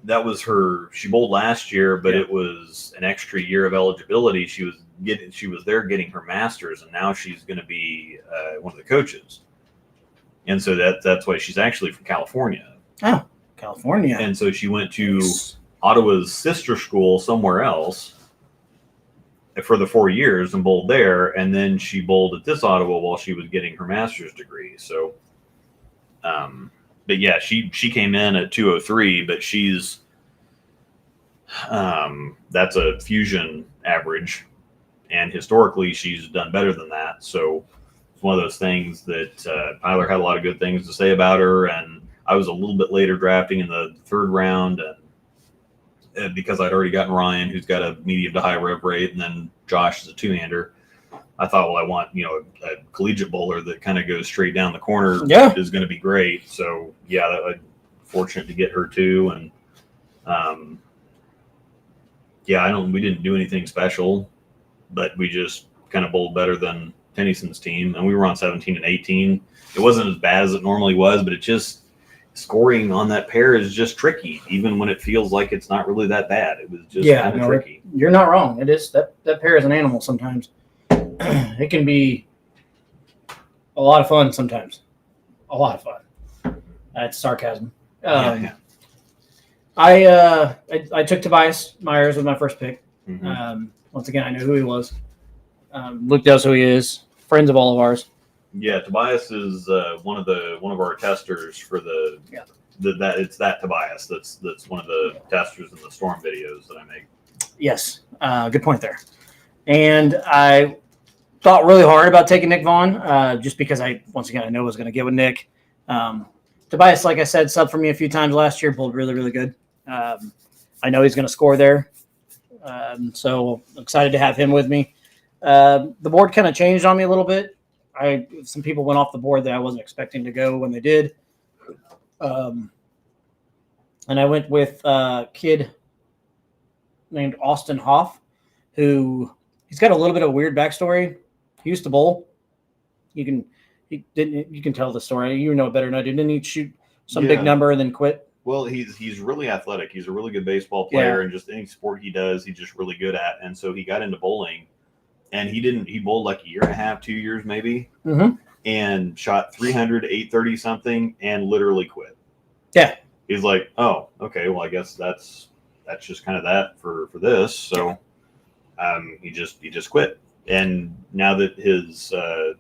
bowled last year, but it was an extra year of eligibility. She was there getting her master's, and now she's going to be one of the coaches. And so that's why she's actually from California. Oh, California. And so she went to Ottawa's sister school somewhere else for the 4 years and bowled there. And then she bowled at this Ottawa while she was getting her master's degree. So But yeah, she came in at 203, but she's that's a fusion average, and historically she's done better than that. So it's one of those things that Tyler had a lot of good things to say about her, and I was a little bit later drafting in the third round, and because I'd already gotten Ryan, who's got a medium to high rev rate, and then Josh is a two-hander. I thought, well, I want a collegiate bowler that kind of goes straight down the corner. Yeah. Is going to be great. So yeah, I'm fortunate to get her too, and yeah, we didn't do anything special, but we just kind of bowled better than Tennyson's team, and we were on 17 and 18. It wasn't as bad as it normally was, but it just scoring on that pair is just tricky, even when it feels like it's not really that bad. It was just kind of tricky. You're not wrong. It is that pair is an animal sometimes. It can be a lot of fun sometimes. A lot of fun. That's sarcasm. Yeah. I took Tobias Myers with my first pick. Mm-hmm. Once again, I knew who he was. Luke knows who he is. Friends of all of ours. Yeah, Tobias is one of our testers for it's that Tobias that's one of the testers in the Storm videos that I make. Yes, good point there. And I thought really hard about taking Nick Vaughn, just because I know I was going to get with Nick. Tobias, like I said, subbed for me a few times last year, bowled really, really good. I know he's going to score there. So excited to have him with me. The board kind of changed on me a little bit. Some people went off the board that I wasn't expecting to go when they did. And I went with a kid named Austin Hoff, who he's got a little bit of a weird backstory. He used to bowl. You can tell the story. You know it better than I do. Didn't he shoot some big number and then quit? Well, he's really athletic. He's a really good baseball player, and just any sport he does, he's just really good at. And so he got into bowling, and he bowled like a year and a half, 2 years maybe, and shot 300, 830 something, and literally quit. Yeah. He's like, oh, okay, well, I guess that's just kind of that for this. So he just quit. And now that his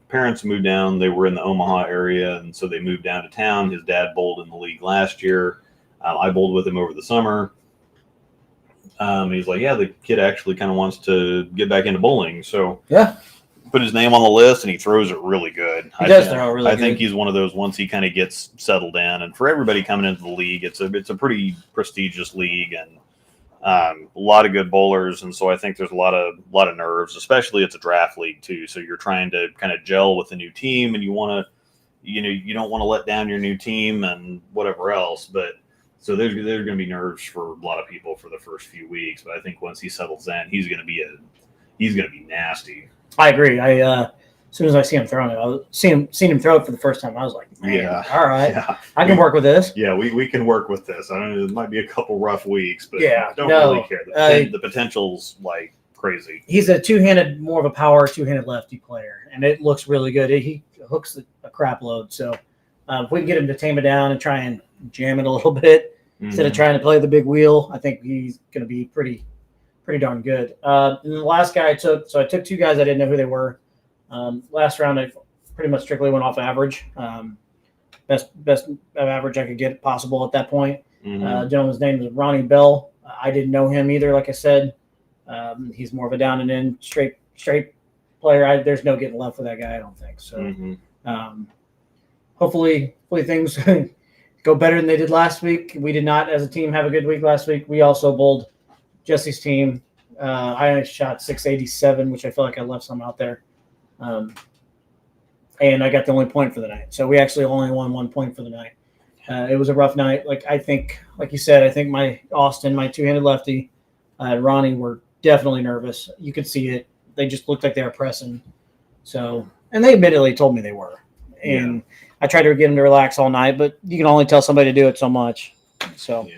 parents moved down, they were in the Omaha area, and so they moved down to town. His dad bowled in the league last year. I bowled with him over the summer. He's like, yeah, the kid actually kind of wants to get back into bowling. So yeah, put his name on the list, and he throws it really good. He does throw it really good. I think he's one of those once he kind of gets settled in. And for everybody coming into the league, it's a pretty prestigious league, and a lot of good bowlers. And so I think there's a lot of nerves, especially it's a draft league too. So you're trying to kind of gel with a new team, and you want to, you don't want to let down your new team and whatever else. But so there's going to be nerves for a lot of people for the first few weeks. But I think once he settles in, he's going to be nasty. I agree. As soon as I see him throwing it, seen him throw it for the first time, I was like, man, all right, I can work with this. Yeah, we can work with this. I don't know, it might be a couple rough weeks, but don't really care. The potential's like crazy. He's a two-handed, more of a power two-handed lefty player, and it looks really good. He hooks a crap load. So if we can get him to tame it down and try and jam it a little bit instead of trying to play the big wheel, I think he's going to be pretty darn good. And the last guy I took two guys I didn't know who they were. Last round I pretty much strictly went off average. Best average I could get possible at that point. Gentleman's name is Ronnie Bell. I didn't know him either. Like I said, he's more of a down and in straight player. There's no getting left with that guy, I don't think. So hopefully things go better than they did last week. We did not, as a team, have a good week last week. We also bowled Jesse's team. I shot 687, which I feel like I left some out there. And I got the only point for the night. So we actually only won 1 point for the night. It was a rough night. Like you said, I think my Austin, my two-handed lefty, Ronnie were definitely nervous. You could see it. They just looked like they were pressing. So, and they admittedly told me they were. And I tried to get them to relax all night, but you can only tell somebody to do it so much. So,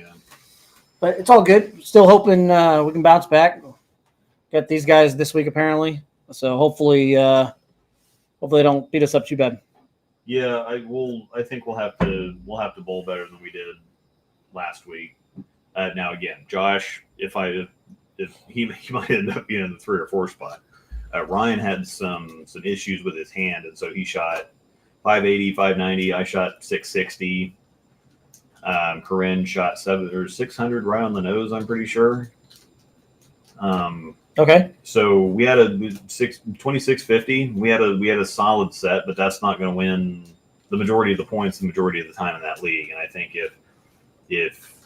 but it's all good. Still hoping we can bounce back. Got these guys this week apparently. So hopefully they don't beat us up too bad. Yeah, I think we'll have to bowl better than we did last week. Now again, Josh, if he might end up being in the 3 or 4 spot. Ryan had some issues with his hand, and so he shot 580, 590. I shot 660. Corinne shot 600 right on the nose, I'm pretty sure. Okay. So we had a 2650. We had a solid set, but that's not going to win the majority of the points the majority of the time in that league. And I think if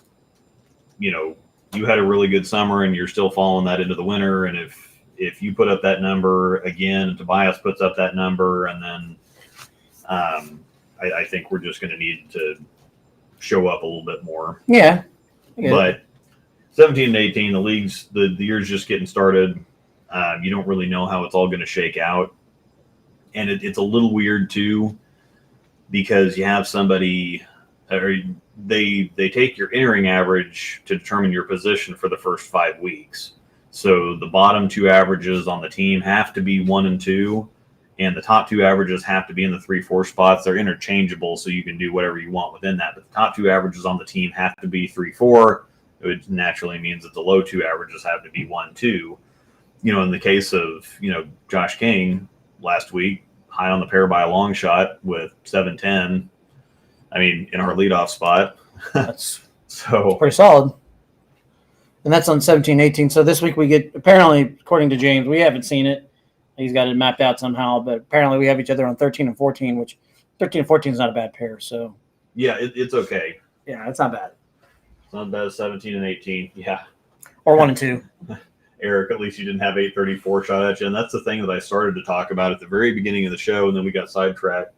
you had a really good summer and you're still following that into the winter, and if you put up that number again, and Tobias puts up that number, and then I think we're just going to need to show up a little bit more. Yeah. But 17 and 18, the league's the year's just getting started. You don't really know how it's all going to shake out, and it's a little weird too, because you have somebody, or they take your entering average to determine your position for the first 5 weeks. So the bottom 2 averages on the team have to be 1 and 2, and the top 2 averages have to be in the 3-4 spots. They're interchangeable, so you can do whatever you want within that. But the top 2 averages on the team have to be 3-4. It naturally means that the low 2 averages have to be 1-2. In the case of Josh King last week, high on the pair by a long shot with 710. I mean, in our leadoff spot. That's So pretty solid. And that's on 17, 18. So this week we get, apparently, according to James, we haven't seen it. He's got it mapped out somehow, but apparently we have each other on 13 and 14, which 13 and 14 is not a bad pair. So yeah, it's okay. yeah, it's not bad. It's not bad as 17 and 18. Yeah. Or 1 and 2. Eric, at least you didn't have 834 shot at you. And that's the thing that I started to talk about at the very beginning of the show, and then we got sidetracked.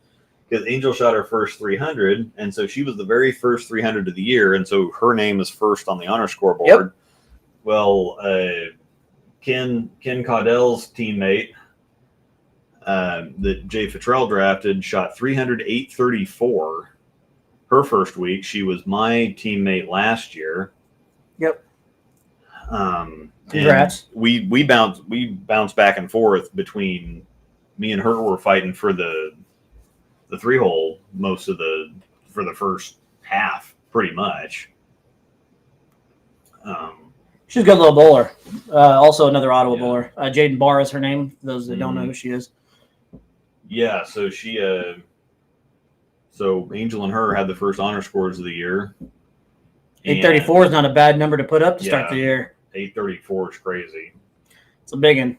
Because Angel shot her first 300, and so she was the very first 300 of the year, and so her name is first on the honor scoreboard. Yep. Well, Ken Caudell's teammate that Jay Futrell drafted shot 300, 834 her first week. She was my teammate last year. Yep. Congrats. We bounced back and forth between me and her. Were fighting for the 3-hole for the first half, pretty much. She's a good little bowler. Also another Ottawa bowler. Jaden Barr is her name. Those that don't know who she is. Yeah, so she so Angel and her had the first honor scores of the year. 834 is not a bad number to put up to start the year. 834 is crazy. It's a big one.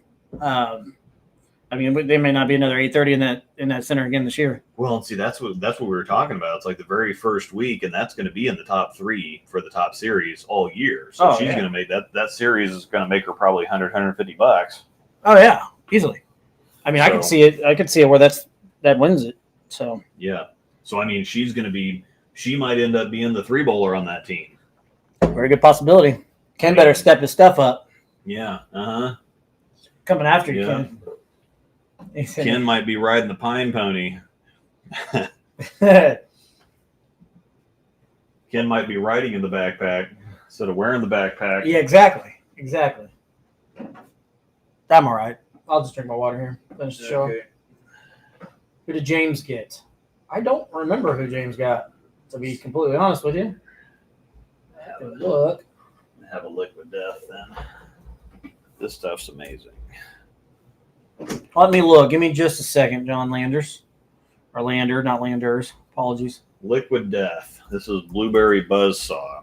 I mean, they may not be another 830 in that center again this year. Well, see, that's what we were talking about. It's like the very first week, and that's going to be in the top 3 for the top series all year. So she's going to make that series is going to make her probably $100, $150. Oh yeah, easily. I mean, I could see it. I could see it where that wins it. So yeah. So I mean, she might end up being the 3 bowler on that team. Very good possibility. Ken better step his stuff up. Yeah. Coming after you, Ken. Ken might be riding the pine pony. Ken might be riding in the backpack instead of wearing the backpack. Yeah, exactly. I'm all right. I'll just drink my water here. Finish the show. Okay. Who did James get? I don't remember who James got, to be completely honest with you. Look. Have a liquid death then. This stuff's amazing. Let me look. Give me just a second, John Landers. Or Lander, not Landers. Apologies. Liquid Death. This is Blueberry Buzzsaw.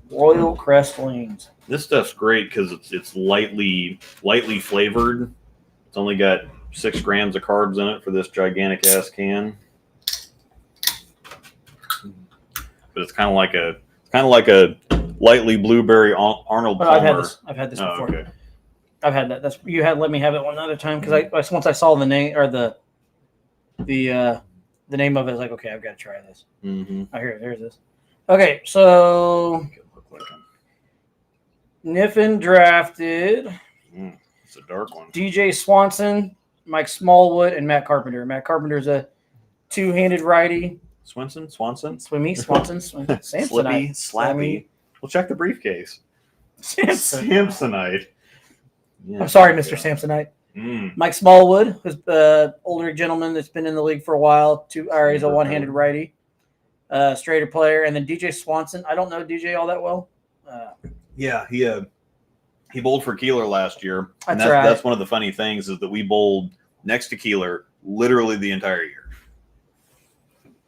Royal Crest Lanes. This stuff's great because it's lightly flavored. It's only got 6 grams of carbs in it for this gigantic ass can. But it's kind of like a lightly blueberry Arnold Palmer. I've had this before. Okay. I've had that. You had let me have it one other time because once I saw the name or the name of it, I was like, okay, I've got to try this. Mm-hmm. Oh, here's this. Okay, so Niffin drafted. It's a dark one. DJ Swanson, Mike Smallwood, and Matt Carpenter. Matt Carpenter's a 2-handed righty. Swanson. Samsonite. Slappy. We'll check the briefcase. Samsonite. Yeah, I'm sorry, Mr. Samsonite. Mike Smallwood, who's an older gentleman that's been in the league for a while. He's a 1-handed righty, straighter player. And then DJ Swanson. I don't know DJ all that well. Yeah, he bowled for Keeler last year. And That's right. That's one of the funny things is that we bowled next to Keeler literally the entire year.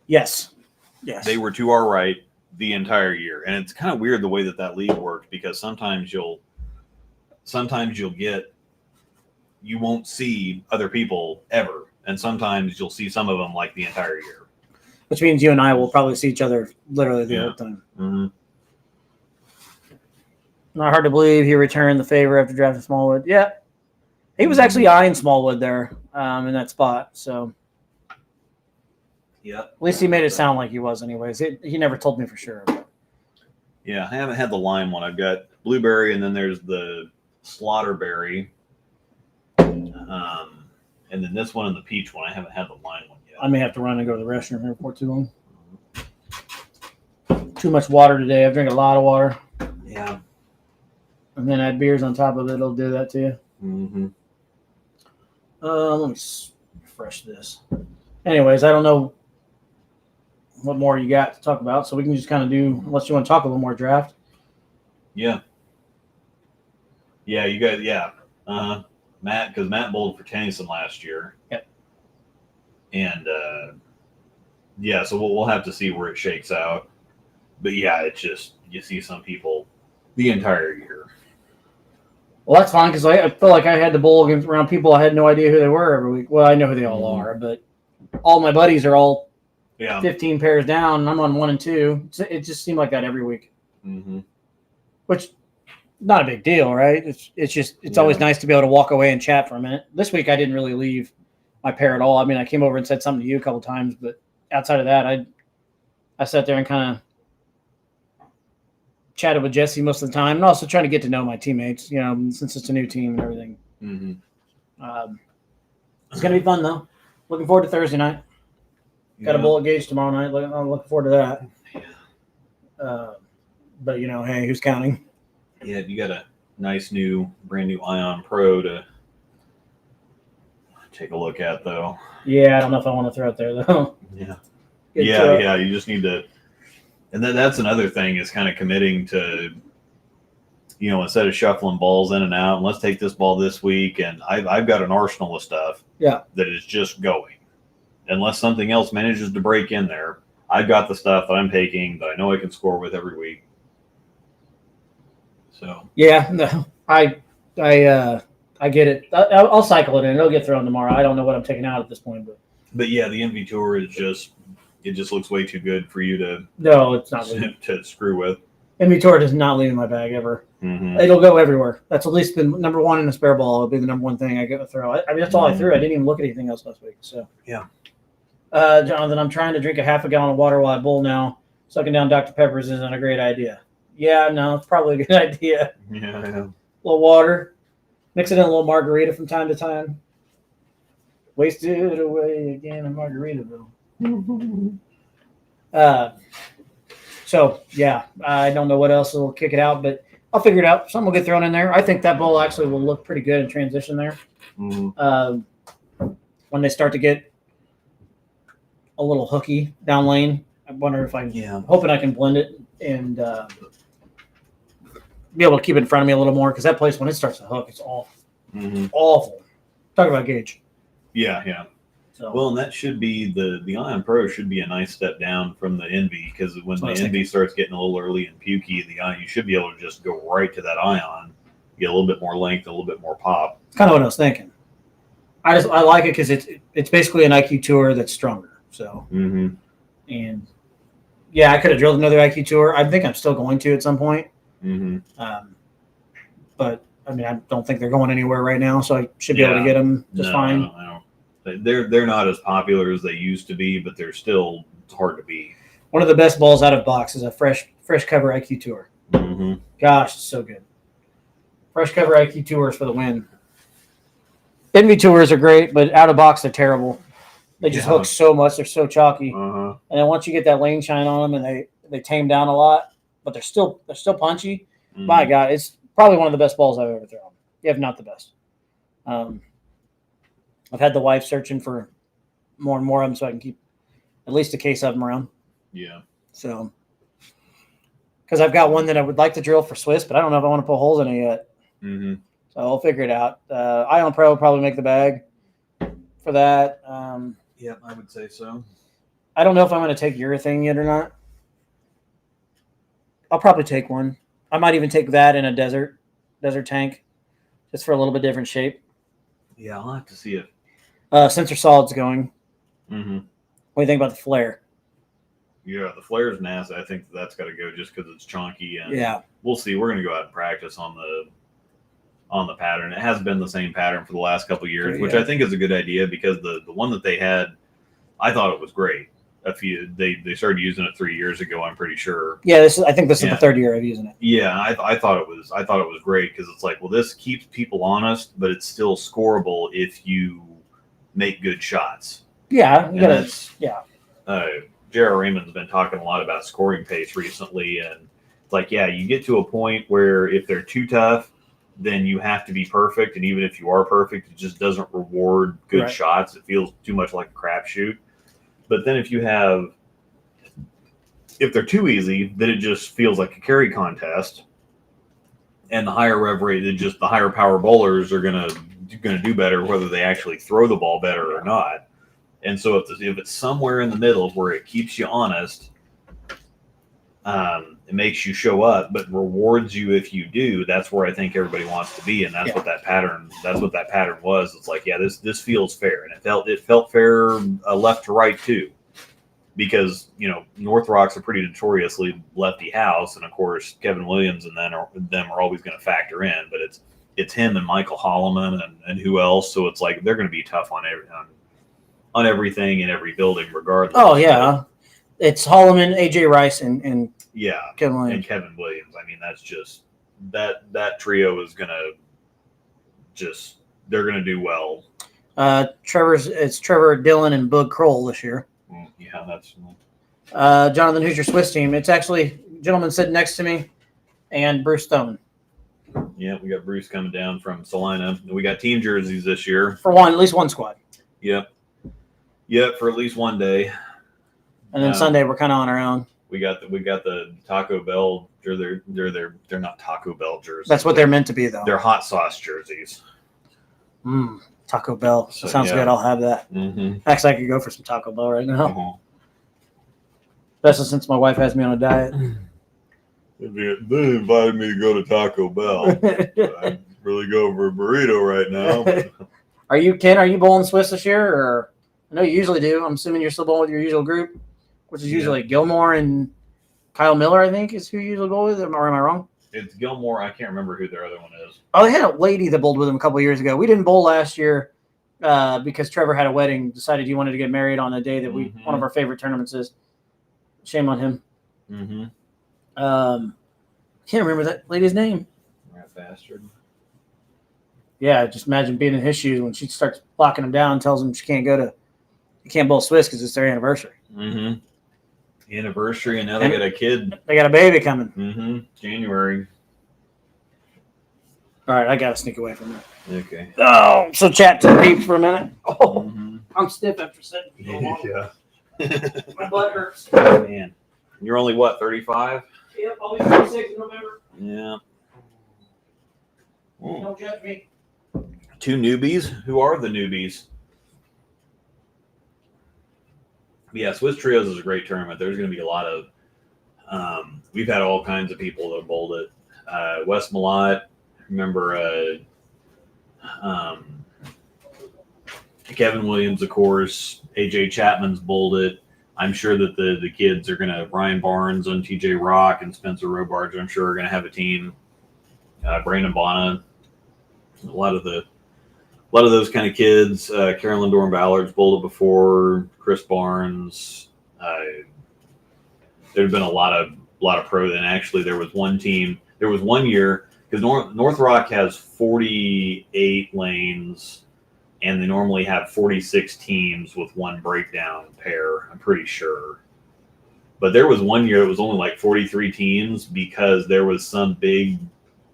Yes. They were to our right the entire year. And it's kind of weird the way that league works, because sometimes you won't see other people ever. And sometimes you'll see some of them like the entire year. Which means you and I will probably see each other literally the whole time. Mm-hmm. Not hard to believe he returned the favor after drafting Smallwood. Yeah. He was actually eyeing Smallwood there in that spot. So Yeah. at least he made it sound like he was anyways. He never told me for sure. But. Yeah, I haven't had the lime one. I've got blueberry, and then there's the slaughterberry. And then this one and the peach one. I haven't had the lime one yet. I may have to run and go to the restroom here before too long. Too much water today. I've drank a lot of water. Yeah. And then add beers on top of it. It'll do that to you. Mm-hmm. Let me refresh this. Anyways, I don't know what more you got to talk about, so we can just kind of do, unless you want to talk a little more draft. Yeah. Yeah, you guys, yeah. Matt, because Matt bowled for Tennyson last year. Yep. And, yeah, so we'll have to see where it shakes out. But, yeah, it's just, you see some people the entire year. Well, that's fine, because I feel like I had to bowl around people I had no idea who they were every week. Well, I know who they all are, but all my buddies are all 15 pairs down, and I'm on 1 and 2. It just seemed like that every week. Mm-hmm. Which, not a big deal, right? It's always nice to be able to walk away and chat for a minute. This week I didn't really leave my pair at all. I mean, I came over and said something to you a couple times, but outside of that, I sat there and kind of chatted with Jesse most of the time, and also trying to get to know my teammates, since it's a new team and everything. Mm-hmm. It's going to be fun, though. Looking forward to Thursday night. Got a bullet gauge tomorrow night. I'm looking forward to that. But, hey, who's counting? Yeah, you got a nice brand new Ion Pro to take a look at, though. Yeah, I don't know if I want to throw it there, though. Yeah. Yeah, you just need to. And then that's another thing, is kind of committing to, instead of shuffling balls in and out, and let's take this ball this week. And I've got an arsenal of stuff that is just going. Unless something else manages to break in there, I've got the stuff that I'm taking that I know I can score with every week. So yeah, no, I get it. I'll cycle it in. It'll get thrown tomorrow. I don't know what I'm taking out at this point, but yeah, the NV Tour is just looks way too good for you to it's not to screw with. NV Tour does not leave in my bag ever. Mm-hmm. It'll go everywhere. That's at least the number one in a spare ball. It'll be the number one thing I get to throw. I mean, that's all I threw. I didn't even look at anything else last week. So yeah. Jonathan, I'm trying to drink a half a gallon of water while I bowl now. Sucking down Dr. Peppers isn't a great idea. Yeah, no, it's probably a good idea. Yeah. A little water. Mix it in a little margarita from time to time. Wasted away again in Margaritaville. So, yeah, I don't know what else will kick it out, but I'll figure it out. Something will get thrown in there. I think that bowl actually will look pretty good in transition there. Mm-hmm. When they start to get a little hooky down lane, I wonder if I'm hoping I can blend it and be able to keep it in front of me a little more, because that place, when it starts to hook, it's awful. Mm-hmm. Awful. Talk about gauge. Yeah. So, well, and that should be the Ion Pro should be a nice step down from the Envy, because when the Envy starts getting a little early and pukey, the Ion, you should be able to just go right to that Ion, get a little bit more length, a little bit more pop. It's kind of what I was thinking. I like it because it's basically an IQ Tour that's stronger. So, and yeah, I could have drilled another IQ Tour. I think I'm still going to at some point. But I mean, I don't think they're going anywhere right now, so I should be able to get them just fine. I don't. They're not as popular as they used to be, but they're still hard to beat. One of the best balls out of box is a fresh cover IQ Tour. Gosh, it's so good. Fresh cover IQ Tours for the win. Envy Tours are great, but out of box they're terrible. They just hook so much; they're so chalky. And then once you get that lane shine on them, and they tame down a lot, but they're still punchy. My God, it's probably one of the best balls I've ever thrown, if not the best. I've had the wife searching for more and more of them so I can keep at least a case of them around. Yeah. So, because I've got one that I would like to drill for Swiss, but I don't know if I want to put holes in it yet. So I'll figure it out. Ion Pro will probably make the bag. for that. Yeah, I would say so. I don't know if I'm going to take urethane yet or not. I'll probably take one. I might even take that in a desert tank, just for a little bit different shape. Yeah, I'll have to see it. Sensor solid's going. Mm-hmm. What do you think about the flare? Yeah, the flare's nasty. I think that's got to go just because it's chunky, and Yeah. we'll see. We're going to go out and practice on the pattern. It has been the same pattern for the last couple of years, which I think is a good idea because the one that they had, I thought it was great. They started using it 3 years ago, I'm pretty sure. Yeah, I think this is the third year of using it. Yeah, I thought it was great because it's like, well, this keeps people honest, but it's still scoreable if you make good shots. Yeah, J.R. Raymond's been talking a lot about scoring pace recently, and it's like, yeah, you get to a point where if they're too tough, then you have to be perfect, and even if you are perfect, it just doesn't reward good shots. It feels too much like a crapshoot. But then if they're too easy, then it just feels like a carry contest, and the higher rev rate, the higher power bowlers are gonna do better whether they actually throw the ball better or not. And so if it's somewhere in the middle where it keeps you honest, it makes you show up, but rewards you if you do. That's where I think everybody wants to be, and that's what that pattern. That's what that pattern was. It's like, yeah, this feels fair, and it felt fair left to right too, because Northrocks are pretty notoriously lefty house, and of course Kevin Williams and them are always going to factor in, but it's him and Michael Holloman and who else. So it's like they're going to be tough on everything in every building, regardless. Oh yeah, it's Holloman, AJ Rice, and Kevin Williams. And Kevin Williams. I mean, that's just that trio is gonna they're gonna do well. It's Trevor, Dillon, and Bug Kroll this year. Yeah, that's. Jonathan, who's your Swiss team? It's actually a gentleman sitting next to me, and Bruce Stone. Yeah, we got Bruce coming down from Salina. We got team jerseys this year for at least one squad. Yep, for at least one day. And then Sunday we're kind of on our own. We got the Taco Bell. They're not Taco Bell jerseys. That's what they're meant to be, though. They're hot sauce jerseys. Taco Bell. Sounds good. I'll have that. Mm-hmm. Actually, I could go for some Taco Bell right now. Especially since my wife has me on a diet. They invited me to go to Taco Bell. I'd really go for a burrito right now. Are you, Ken? Are you bowling Swiss this year? Or I know you usually do. I'm assuming you're still bowling with your usual group, which is usually Gilmore and Kyle Miller, I think, is who you usually bowl with. Or am I wrong? It's Gilmore. I can't remember who their other one is. Oh, they had a lady that bowled with him a couple of years ago. We didn't bowl last year because Trevor had a wedding, decided he wanted to get married on a day that one of our favorite tournaments is. Shame on him. Mm-hmm. Can't remember that lady's name. Rat bastard. Yeah, just imagine being in his shoes when she starts locking him down and tells him she can't bowl Swiss because it's their anniversary. Mm-hmm. Anniversary, and now they got a kid. They got a baby coming. Mm-hmm. January. All right, I got to sneak away from that. Okay. Oh, so chat to the peeps for a minute. Oh, I'm stiff after sitting for so long. Yeah. My butt hurts. Oh, man. You're only, 35? Yep, I'll be 36 in November. Yeah. Don't judge me. 2 newbies? Who are the newbies? Yeah, Swiss Trios is a great tournament. There's going to be a lot of we've had all kinds of people that have bowled it. Wes Malott, remember Kevin Williams, of course. AJ Chapman's bowled it. I'm sure that the kids are going to, Ryan Barnes and TJ Rock and Spencer Robards, I'm sure, are going to have a team. Brandon Bonner, a lot of those kind of kids. Carolyn Dorn Ballard's bowled it before. Chris Barnes. There's been a lot of pro. And actually, there was one team. There was one year because North Rock has 48 lanes, and they normally have 46 teams with one breakdown pair. I'm pretty sure. But there was one year it was only like 43 teams because there was some big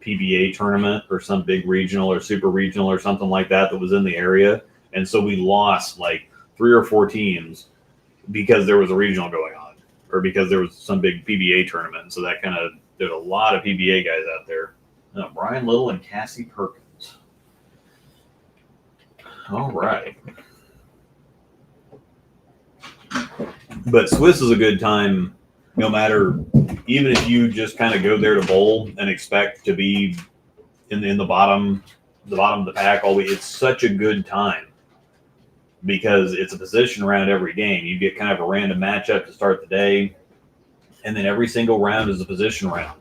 PBA tournament or some big regional or super regional or something like that was in the area. And so we lost like 3 or 4 teams because there was a regional going on or because there was some big PBA tournament. And so that there's a lot of PBA guys out there. Brian Little and Cassie Perkins. All right. But Swiss is a good time, no matter, even if you just kind of go there to bowl and expect to be in the bottom of the pack always. It's such a good time because it's a position round every game. You get kind of a random matchup to start the day, and then every single round is a position round.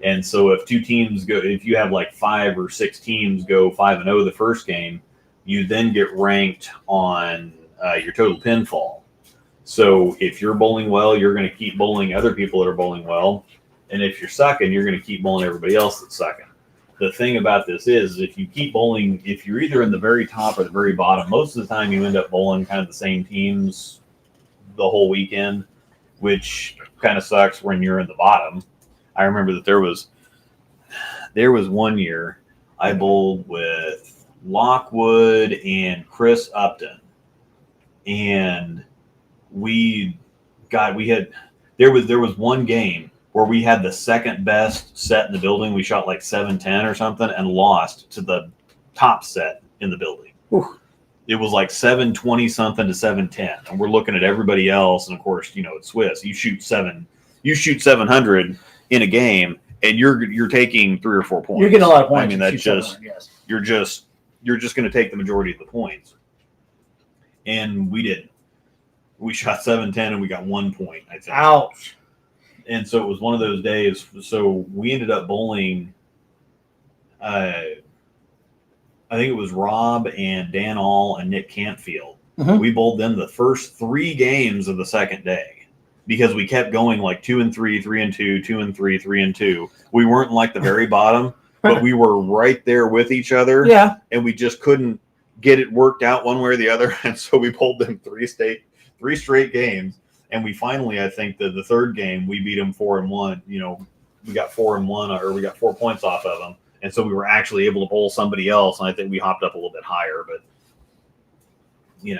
And so if if you have like 5 or 6 teams go 5-0 the first game, you then get ranked on your total pinfall. So if you're bowling well, you're going to keep bowling other people that are bowling well. And if you're sucking, you're going to keep bowling everybody else that's sucking. The thing about this is if you keep bowling, if you're either in the very top or the very bottom, most of the time you end up bowling kind of the same teams the whole weekend, which kind of sucks when you're in the bottom. I remember that there was one year I bowled with Lockwood and Chris Upton, and there was one game where we had the second best set in the building. We shot like 7-10 or something and lost to the top set in the building. Ooh. It was like 720 something to 710, and we're looking at everybody else. And of course, it's Swiss. You shoot 700 in a game, and you're taking 3 or 4 points. You're getting a lot of points. I mean, that's just yes. you're just going to take the majority of the points. And we didn't. We shot 7-10 and we got 1 point, I think. Ouch. And so it was one of those days. So we ended up bowling. I think it was Rob and Dan All and Nick Campfield. Mm-hmm. We bowled them the first 3 games of the second day because we kept going like 2-3, 3-2, 2-3, 3-2. We weren't like the very bottom, but we were right there with each other. Yeah. And we just couldn't get it worked out one way or the other. And so we bowled them 3 straight games. And we finally, I think the third game, we beat them 4-1. We got 4-1, or we got 4 points off of them. And so we were actually able to bowl somebody else. And I think we hopped up a little bit higher, but we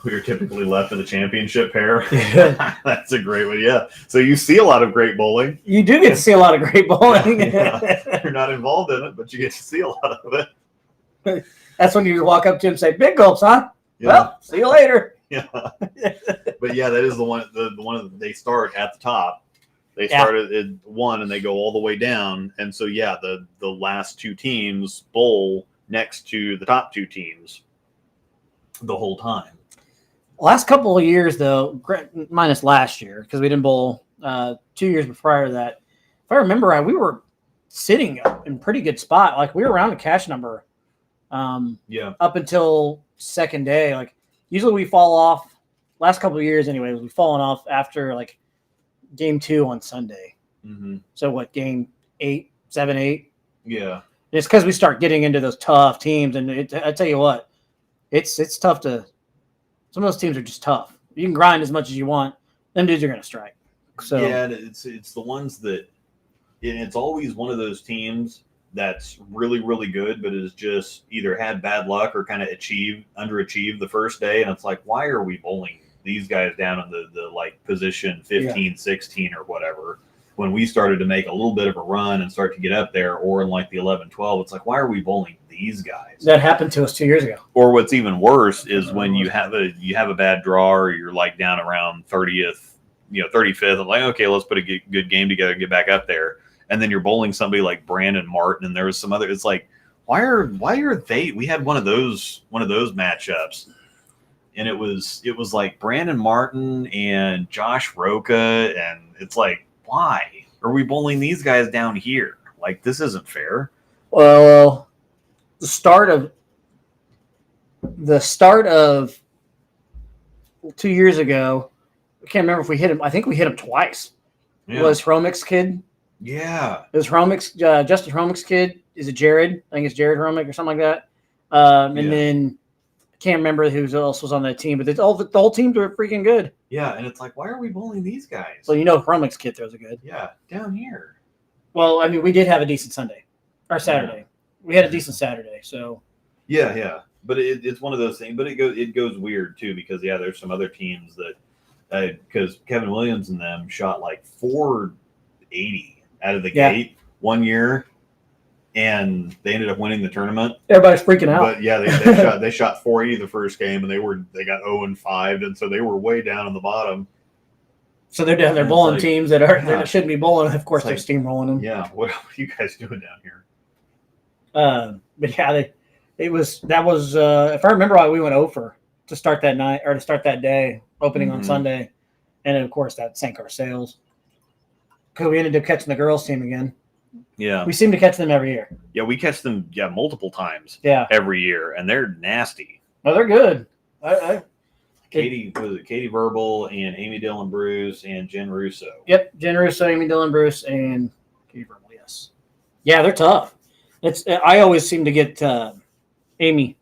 were typically left in the championship pair. That's a great one. Yeah. So you see a lot of great bowling. You do get to see a lot of great bowling. Yeah. You're not involved in it, but you get to see a lot of it. That's when you walk up to him and say, "Big gulps, huh? Yeah. Well, see you later." Yeah. But yeah, that is the one that they start at the top. They start at 1 and they go all the way down. And so the last 2 teams bowl next to the top 2 teams the whole time. Last couple of years, though, minus last year, because we didn't bowl 2 years prior to that. If I remember right, we were sitting in pretty good spot. Like we were around the cash number. Up until second day. Like usually we fall off. Last couple of years, anyways, we've fallen off after like game 2 on Sunday. Mm-hmm. So what, game 8, 7, 8? Yeah. It's because we start getting into those tough teams, and I tell you what, it's tough to. Some of those teams are just tough. You can grind as much as you want. Them dudes are going to strike. So yeah, it's the ones that, and it's always one of those teams that's really, really good, but has just either had bad luck or kind of underachieved the first day. And it's like, why are we bowling these guys down in the like position 15, 16 or whatever, when we started to make a little bit of a run and start to get up there, or in like the 11, 12, it's like, why are we bowling these guys? That happened to us 2 years ago. Or what's even worse is when you have a bad draw, or you're like down around 30th, 35th. I'm like, okay, let's put a good game together and get back up there. And then you're bowling somebody like Brandon Martin, and there was some other. It's like, why are they? We had one of those matchups, and it was like Brandon Martin and Josh Roca, and it's like, why are we bowling these guys down here? Like, this isn't fair. Well, the start of 2 years ago, I can't remember if we hit him. I think we hit him twice. Yeah. Was Hromick's kid? Yeah. It was Hromick's, Justin Hromick's kid. Is it Jared? I think it's Jared Hromick or something like that. And then I can't remember who else was on that team, but the whole team were freaking good. Yeah, and it's like, why are we bowling these guys? So Hromick's kid throws a good. Yeah, down here. Well, I mean, we did have a decent Sunday or Saturday. Yeah. We had a decent Saturday, so. Yeah, but it's one of those things. But it goes weird too, because there's some other teams that because Kevin Williams and them shot like 480 out of the gate one year, and they ended up winning the tournament. Everybody's freaking out. But yeah, they shot 480 the first game, and they got 0-5, and so they were way down on the bottom. So they're down there bowling like, teams that shouldn't be bowling. Of course, they're like, steamrolling them. Yeah, what are you guys doing down here? But yeah, that was if I remember right, we went over to start that night or to start that day, opening on Sunday, and then of course that sank our sails because we ended up catching the girls team again. Yeah, we seem to catch them every year. Yeah, we catch them multiple times. Yeah, every year, and they're nasty. Oh, they're good. Katie Verbal and Amy Dillon Bruce and Jen Russo. Yep, Jen Russo, Amy Dillon Bruce, and Katie Verbal. Yes, yeah, they're tough. I always seem to get Amy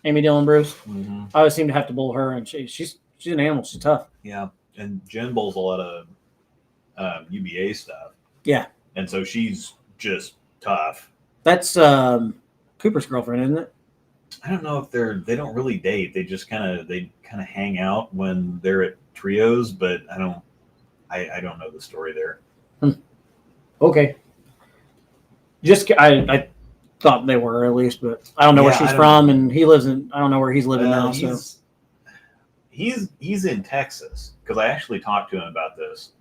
Dillon Bruce. Mm-hmm. I always seem to have to bowl her, and she's an animal. She's tough. Yeah, and Jen bowls a lot of UBA stuff. Yeah, and so she's just tough. That's Cooper's girlfriend, isn't it? I don't know if they don't really date. They just kind of hang out when they're at trios, but I don't know the story there. Okay. Just I thought they were at least, but I don't know where she's from, and he lives in. I don't know where he's living now. He's in Texas because I actually talked to him about this.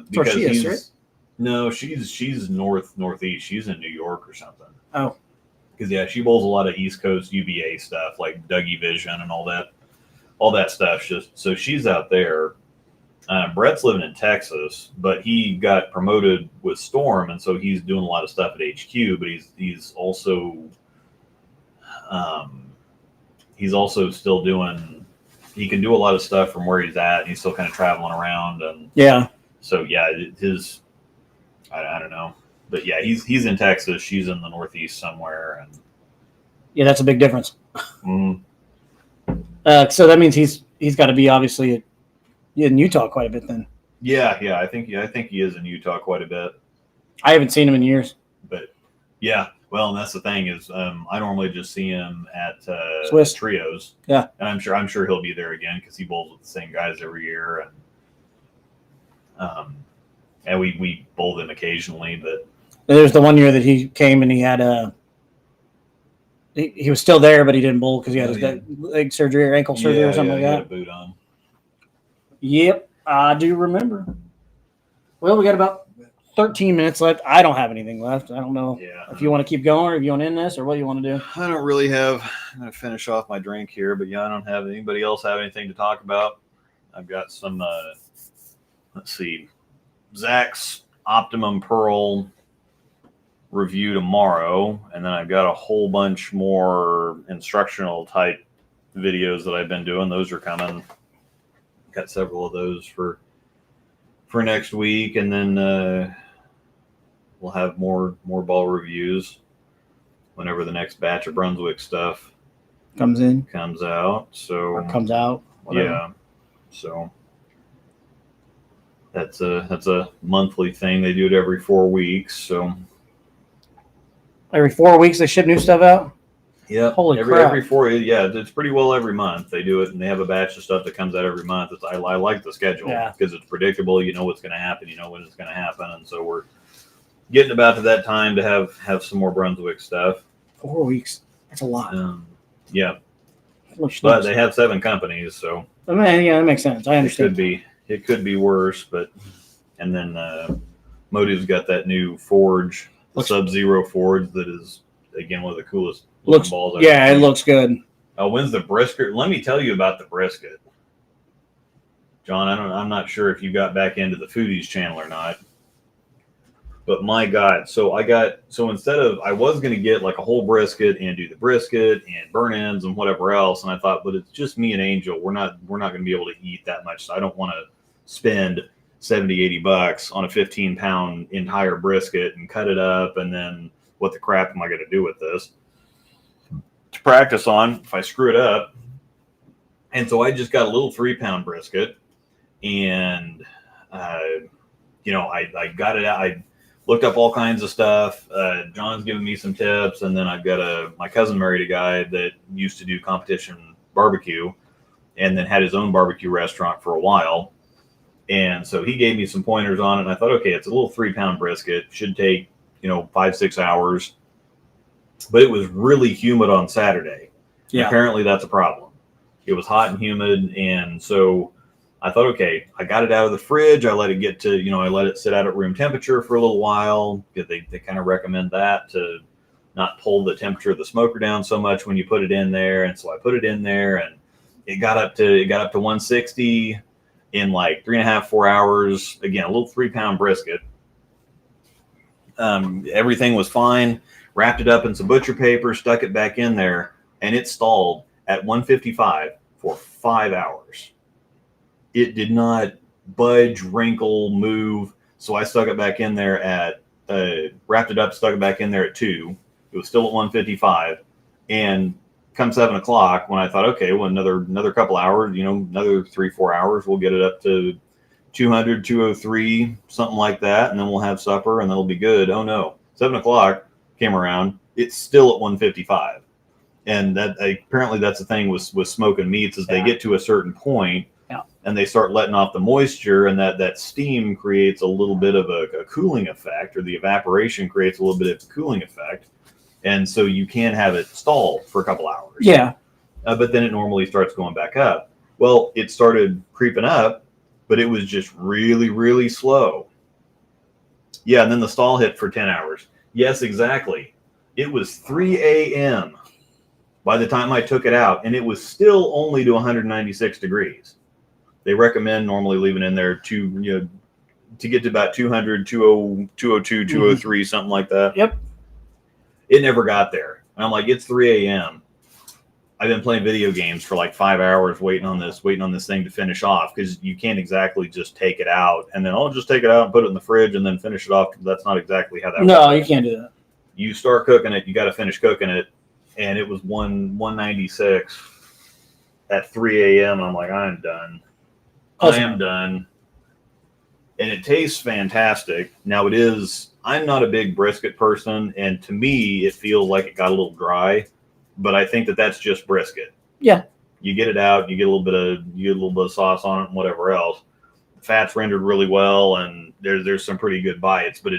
Because she is, right? No, she's northeast. She's in New York or something. Oh, because she bowls a lot of East Coast UBA stuff like Dougie Vision and all that stuff. So she's out there. Brett's living in Texas, but he got promoted with Storm, and so he's doing a lot of stuff at HQ. But he's also still doing. He can do a lot of stuff from where he's at, and he's still kind of traveling around. And yeah. So yeah, I don't know, but yeah, he's in Texas. She's in the Northeast somewhere, and yeah, that's a big difference. Mm-hmm. So that means he's got to be obviously in Utah quite a bit then. Yeah, I think he is in Utah quite a bit. I haven't seen him in years. But yeah, well, and that's the thing is, I normally just see him at Swiss trios. Yeah, and I'm sure he'll be there again because he bowls with the same guys every year, and we bowl them occasionally. But there's the one year that he came and he had he was still there, but he didn't bowl because he had his leg surgery or ankle surgery or something like that. He had a boot on. Yep, I do remember. Well, we got about 13 minutes left. I don't have anything left. I don't know if you want to keep going or if you want to end this or what you want to do. I don't really have. I'm going to finish off my drink here, but yeah, I don't have anybody else have anything to talk about. I've got some. Let's see, Zach's Optimum Pearl review tomorrow, and then I've got a whole bunch more instructional type videos that I've been doing. Those are coming. Got several of those for next week, and then we'll have more ball reviews whenever the next batch of Brunswick stuff comes out. So or comes out. Whatever. Yeah. So that's a monthly thing. They do it every 4 weeks. So every 4 weeks they ship new stuff out. Yeah, holy crap! Every 4, yeah, it's pretty well every month they do it, and they have a batch of stuff that comes out every month. I like the schedule because it's predictable. You know what's going to happen. You know when it's going to happen, and so we're getting about to that time to have some more Brunswick stuff. 4 weeks. That's a lot. Yeah, but they have 7 companies, so I mean, yeah, that makes sense. I understand. It could be worse, but and then Motive's got that new forge, the Sub-Zero forge that is again one of the coolest. Balls it looks good. When's the brisket? Let me tell you about the brisket, John. I'm not sure if you got back into the Foodies channel or not, but my God! So instead of I was going to get like a whole brisket and do the brisket and burn ends and whatever else, and I thought, but it's just me and Angel. We're not going to be able to eat that much, so I don't want to spend $70-$80 on a 15-pound entire brisket and cut it up, and then what the crap am I going to do with this? To practice on if I screw it up. And so I just got a little 3-pound brisket, and I got it out. I looked up all kinds of stuff. John's giving me some tips, and then I've got my cousin married a guy that used to do competition barbecue and then had his own barbecue restaurant for a while. And so he gave me some pointers on it, and I thought, okay, it's a little 3-pound brisket, should take 5-6 hours. But it was really humid on Saturday. Yeah. Apparently that's a problem. It was hot and humid, and so I thought, okay, I got it out of the fridge. I let it get to, I let it sit out at room temperature for a little while. They kind of recommend that to not pull the temperature of the smoker down so much when you put it in there. And so I put it in there, and it got up to 160 in like 3.5-4 hours. Again, a little 3-pound brisket. Everything was fine. Wrapped it up in some butcher paper, stuck it back in there, and it stalled at 155 for 5 hours. It did not budge, wrinkle, move. So I stuck it back in there wrapped it up, stuck it back in there at 2. It was still at 155. And come 7 o'clock, when I thought, okay, well, another couple hours, another 3-4 hours, we'll get it up to 200, 203, something like that. And then we'll have supper and that'll be good. Oh no, 7 o'clock came around. It's still at 155. And that apparently that's the thing with smoking meats is they get to a certain point and they start letting off the moisture, and that steam creates a little bit of a cooling effect, or the evaporation creates a little bit of a cooling effect. And so you can have it stalled for a couple hours. Yeah. But then it normally starts going back up. Well, it started creeping up, but it was just really, really slow. Yeah, and then the stall hit for 10 hours. Yes, exactly. It was 3 a.m. by the time I took it out, and it was still only to 196 degrees. They recommend normally leaving in there to get to about 200, 202, 203, something like that. Yep. It never got there. And I'm like, it's 3 a.m. I've been playing video games for like 5 hours waiting on this thing to finish off, because you can't exactly just take it out and then I'll just take it out and put it in the fridge and then finish it off. That's not exactly how that works. No, you can't do that. You start cooking it, you got to finish cooking it, and it was 196 at 3 a.m. I'm like, I'm done. I am done. And it tastes fantastic. Now I'm not a big brisket person, and to me, it feels like it got a little dry. But I think that's just brisket. Yeah. You get it out, you get a little bit of sauce on it and whatever else. The fat's rendered really well, and there's some pretty good bites, but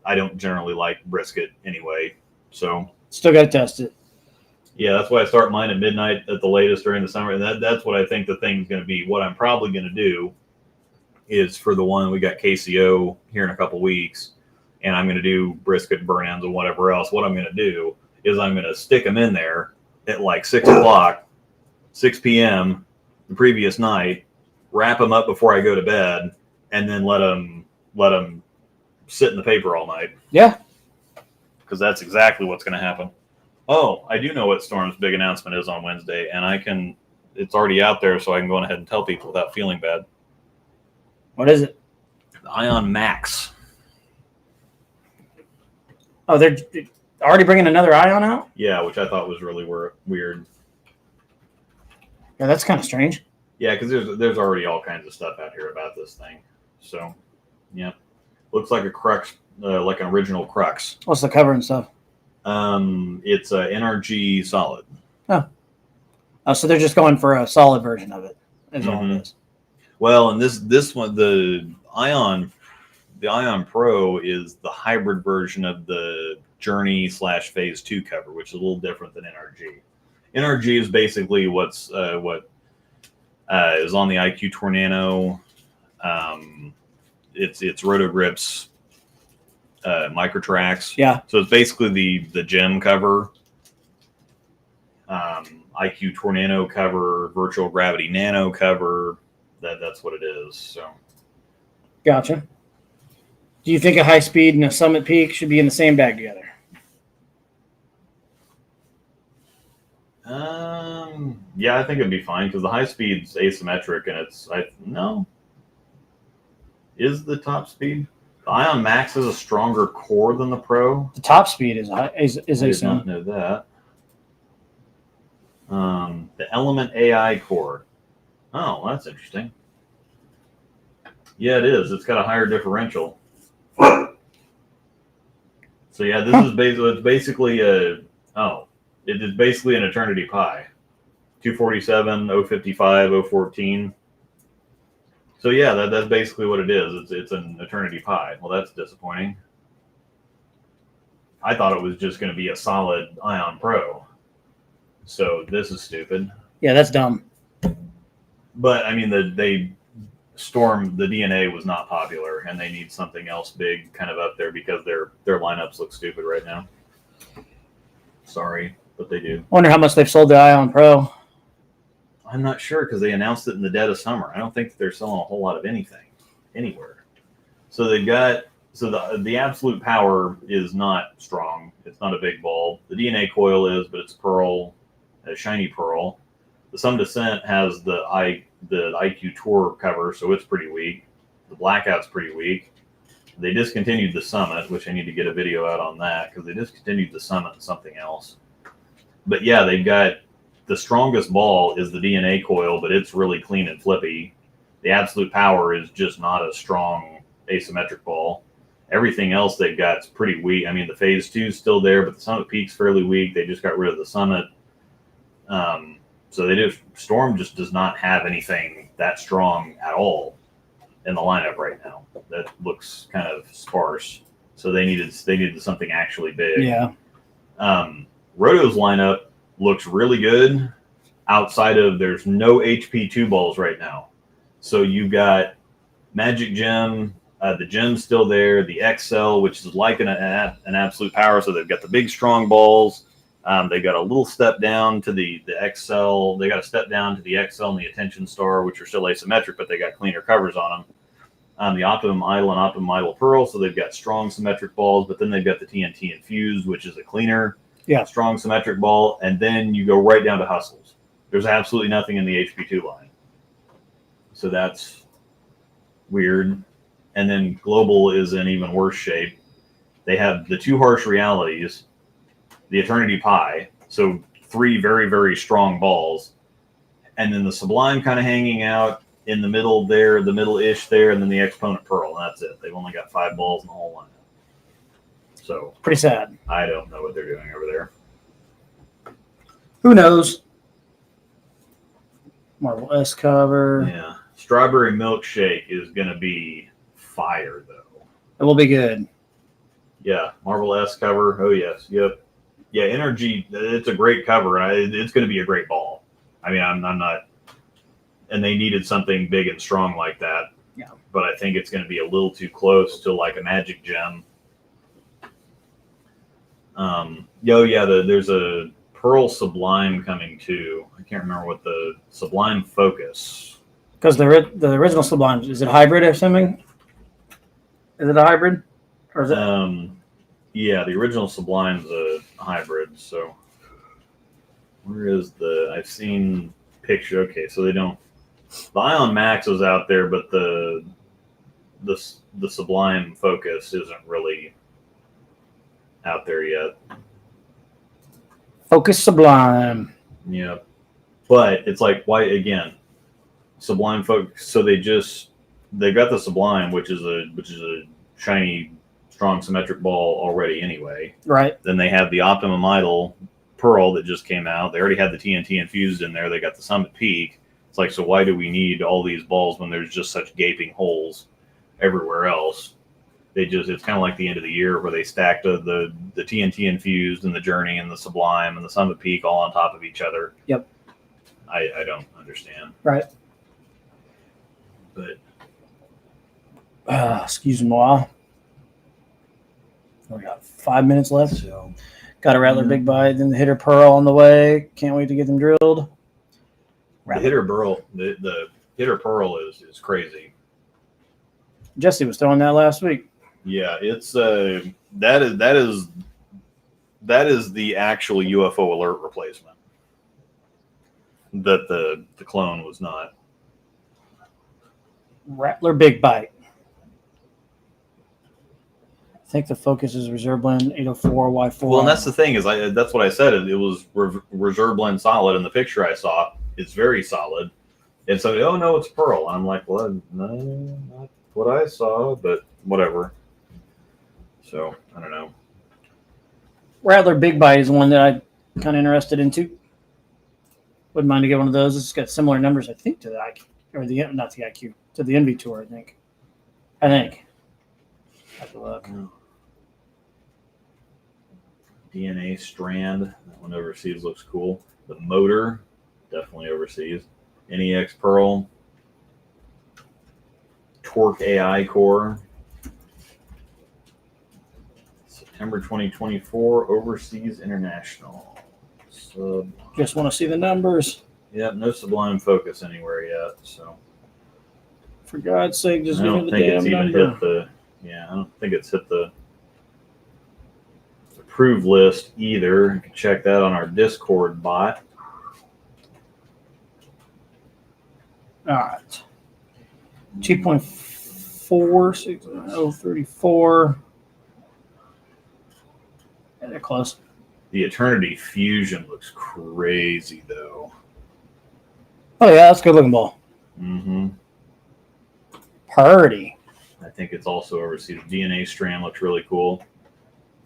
I don't generally like brisket anyway. So still got to test it. Yeah, that's why I start mine at midnight at the latest during the summer. And that's what I think the thing's going to be. What I'm probably going to do is for the one we got KCO here in a couple weeks, and I'm going to do brisket burn-ins and whatever else. What I'm going to do is I'm going to stick them in there at like 6 p.m. the previous night, wrap them up before I go to bed, and then let them sit in the paper all night. Yeah. Because that's exactly what's going to happen. Oh, I do know what Storm's big announcement is on Wednesday, and it's already out there, so I can go ahead and tell people without feeling bad. What is it? The Ion Max. Oh, they're already bringing another Ion out? Yeah, which I thought was really weird. Yeah, that's kind of strange. Yeah, because there's already all kinds of stuff out here about this thing. So, yeah. Looks like a Crux, like an original Crux. What's the cover and stuff? It's a NRG solid. Oh, so they're just going for a solid version of it. Is all it is. Well, and this one, the Ion Pro is the hybrid version of the Journey / Phase 2 cover, which is a little different than NRG. NRG is basically what is on the IQ Tour Nano. It's Rotogrips Microtracks. Yeah. So it's basically the gem cover, IQ Tour Nano cover, Virtual Gravity Nano cover. That's what it is. So. Gotcha. Do you think a high speed and a Summit Peak should be in the same bag together? Yeah, I think it'd be fine because the high speed's asymmetric, and no. Is the top speed? The Ion Max is a stronger core than the Pro. The top speed is I did not know that. The Element AI core. Oh, that's interesting. Yeah, it is. It's got a higher differential. So yeah, this is basically it is basically an Eternity Pi. 247, 055, 014. So yeah, that's basically what it is. It's an Eternity Pi. Well, that's disappointing. I thought it was just going to be a solid Ion Pro. So this is stupid. Yeah, that's dumb. But I mean, they Storm, the DNA was not popular, and they need something else big kind of up there because their lineups look stupid right now. Sorry, but they do. I wonder how much they've sold the Ion Pro. I'm not sure because they announced it in the dead of summer. I don't think they're selling a whole lot of anything anywhere. So they've got the absolute power is not strong. It's not a big ball. The DNA coil is, but it's pearl, a shiny pearl. The Some Descent has the IQ Tour cover, so it's pretty weak. The Blackout's pretty weak. They discontinued the Summit, which I need to get a video out on that because they discontinued the Summit and something else. But yeah, they've got the strongest ball is the DNA coil, but it's really clean and flippy. The absolute power is just not a strong asymmetric ball. Everything else they've got is pretty weak. I mean, the Phase 2 is still there, but the Summit Peak's fairly weak. They just got rid of the Summit. So Storm just does not have anything that strong at all in the lineup right now. That looks kind of sparse. So they needed something actually big. Yeah. Roto's lineup looks really good outside of there's no HP2 balls right now. So you got Magic Gem, the Gem's still there, the XL, which is like an absolute power. So they've got the big strong balls. They got a little step down to the XL. They got a step down to the XL and the Attention Star, which are still asymmetric, but they got cleaner covers on them. The Optimum Idol and Optimum Idol Pearl, so they've got strong symmetric balls, but then they've got the TNT Infused, which is a cleaner, strong symmetric ball, and then you go right down to Hustles. There's absolutely nothing in the HP2 line. So that's weird. And then Global is in even worse shape. They have the two Harsh Realities, the Eternity Pie, so 3 very, very strong balls, and then the Sublime kind of hanging out in the middle there, the middle-ish there, and then the Exponent Pearl, and that's it. They've only got 5 balls in the whole lineup. So pretty sad. I don't know what they're doing over there. Who knows? Marvel S cover. Yeah. Strawberry Milkshake is going to be fire, though. It will be good. Yeah. Marvel S cover. Oh, yes. Yep. Yeah, Energy, it's a great cover. It's going to be a great ball. I mean, I'm not... And they needed something big and strong like that. Yeah. But I think it's going to be a little too close to like a Magic Gem. There's a Pearl Sublime coming too. I can't remember what the Sublime Focus. Because the original Sublime, is it hybrid or something? Is it a hybrid? Or is it... Yeah, the original Sublime's a hybrid. So where is I've seen picture. Okay, so they don't. The Ion Max is out there, but the Sublime Focus isn't really out there yet. Focus Sublime. Yeah, but it's like, why again? Sublime Focus. So they got the Sublime, which is a shiny, strong symmetric ball already anyway. Right. Then they have the Optimum Idol Pearl that just came out. They already had the TNT Infused in there. They got the Summit Peak. It's like, so why do we need all these balls when there's just such gaping holes everywhere else? It's kind of like the end of the year where they stacked the TNT Infused and the Journey and the Sublime and the Summit Peak all on top of each other. Yep. I don't understand. Right. But excuse me a while. We got 5 minutes left. so Got a Rattler Big Bite, then the Hitter Pearl on the way. Can't wait to get them drilled. the Hitter Pearl, the Hitter Pearl is crazy. Jesse was throwing that last week. Yeah, it's that is the actual UFO alert replacement. That the clone was not. Rattler Big Bite. I think the Focus is Reserve Blend 804 Y4. Well, and that's the thing that's what I said. It was Reserve Blend solid in the picture I saw. It's very solid. And so, oh no, it's Pearl. I'm like, well, no, not what I saw, but whatever. So I don't know. Rattler Big Bite is one that I'm kind of interested in too. Wouldn't mind to get one of those. It's got similar numbers, I think, to the IQ, or not the IQ, to the Envy Tour. I think. Have to look. DNA strand. That one overseas looks cool. The motor, definitely overseas. NEX Pearl. Torque AI core. September 2024 Overseas International. Just want to see the numbers. Yep, no Sublime Focus anywhere yet. So For God's sake, just I give me don't the think damn it's even number. hit the. Yeah, I don't think it's hit the approved list either. You can check that on our Discord bot. All right. 2.46034. Yeah, they're close. The Eternity Fusion looks crazy though. Oh yeah, that's a good looking ball. Mm-hmm. Purdy. I think it's also overseas. DNA strand looks really cool.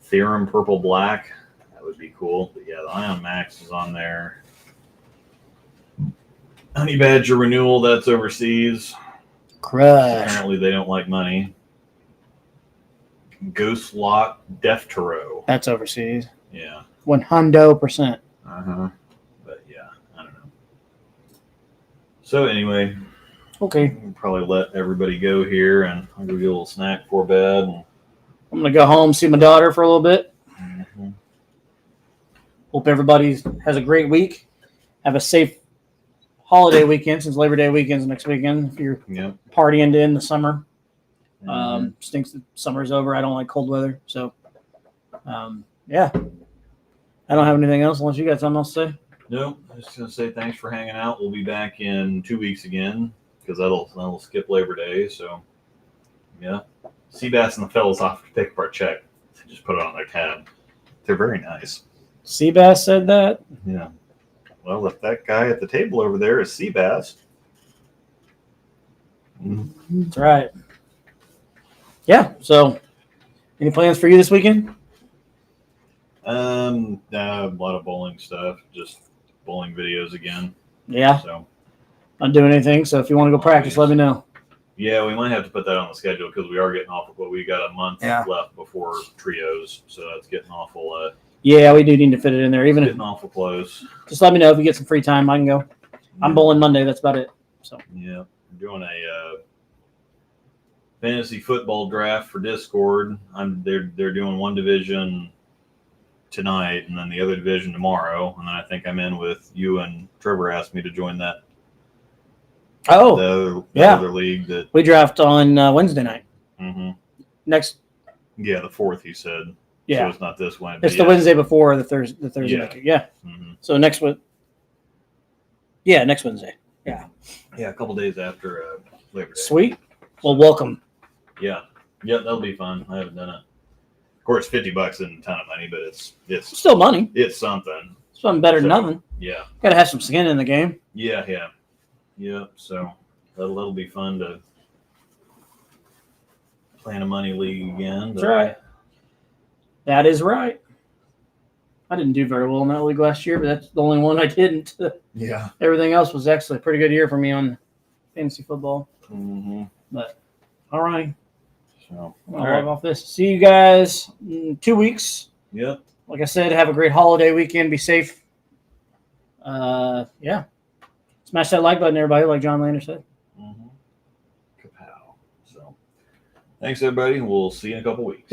Theorem Purple Black, that would be cool. But yeah, the Ion Max is on there. Honey Badger Renewal, that's overseas. Crush. Apparently they don't like money. Ghost Lock Death Tarot. That's overseas. Yeah. 100%. Uh-huh. But yeah, I don't know. So anyway, Okay. we'll probably let everybody go here and I'll go get a little snack before bed. And, I'm going to go home, see my daughter for a little bit. mm-hmm. Hope everybody has a great week. Have a safe holiday weekend since Labor Day weekend's next weekend. If you're Yep. partying to end the summer. Mm-hmm. Stinks that summer's over. I don't like cold weather. So, yeah. I don't have anything else unless you got something else to say. No, I was just gonna say thanks for hanging out. We'll be back in 2 weeks again because that'll skip Labor Day. So yeah, Seabass and the fellas offered to pick up our check. They just put it on their tab. They're very nice. Seabass said that. Yeah. Well, if that guy at the table over there is Seabass, That's right. Yeah. So, any plans for you this weekend? a lot of bowling stuff, just bowling videos again. Yeah. So Not doing anything. So if you want to go practice, let me know. yeah, we might have to put that on the schedule because we are getting off of what we got a month Yeah. left before trios, so that's getting awful. Yeah, we do need to fit it in there. Even if Getting awful close. just let me know if you get some free time, I can go. I'm bowling Monday. That's about it. So Yeah, we're doing a fantasy football draft for Discord. They're doing one division tonight, and then the other division tomorrow. And then I think I'm in with you and Trevor asked me to join that. oh, The yeah. other league that. We draft on Wednesday night. Mm-hmm. Next, Yeah, the 4th. He said. So yeah, it's not this Wednesday. it's the Wednesday before the Thursday. The Thursday Yeah. night. Yeah. Mm-hmm. So next one. Yeah, next Wednesday. Yeah. Yeah, a couple days after Labor Day. Sweet. Well, welcome. Yeah, that'll be fun. I haven't done it. Of course, $50 isn't a ton of money, but it's Still money. something. Something better than So, nothing. Yeah. Got to have some skin in the game. Yeah. So that'll be fun to play in a money league again. That's right. That is right. I didn't do very well in that league last year, but that's the only one I didn't. Yeah. Everything else was actually a pretty good year for me on fantasy football. Mm-hmm. But all right, So I'll log off this. See you guys in 2 weeks. Yep. Like I said, have a great holiday weekend. Be safe. Yeah. Smash that like button, everybody, like John Lander said. Mm-hmm. Kapow. So thanks, everybody. We'll see you in a couple weeks. Yep.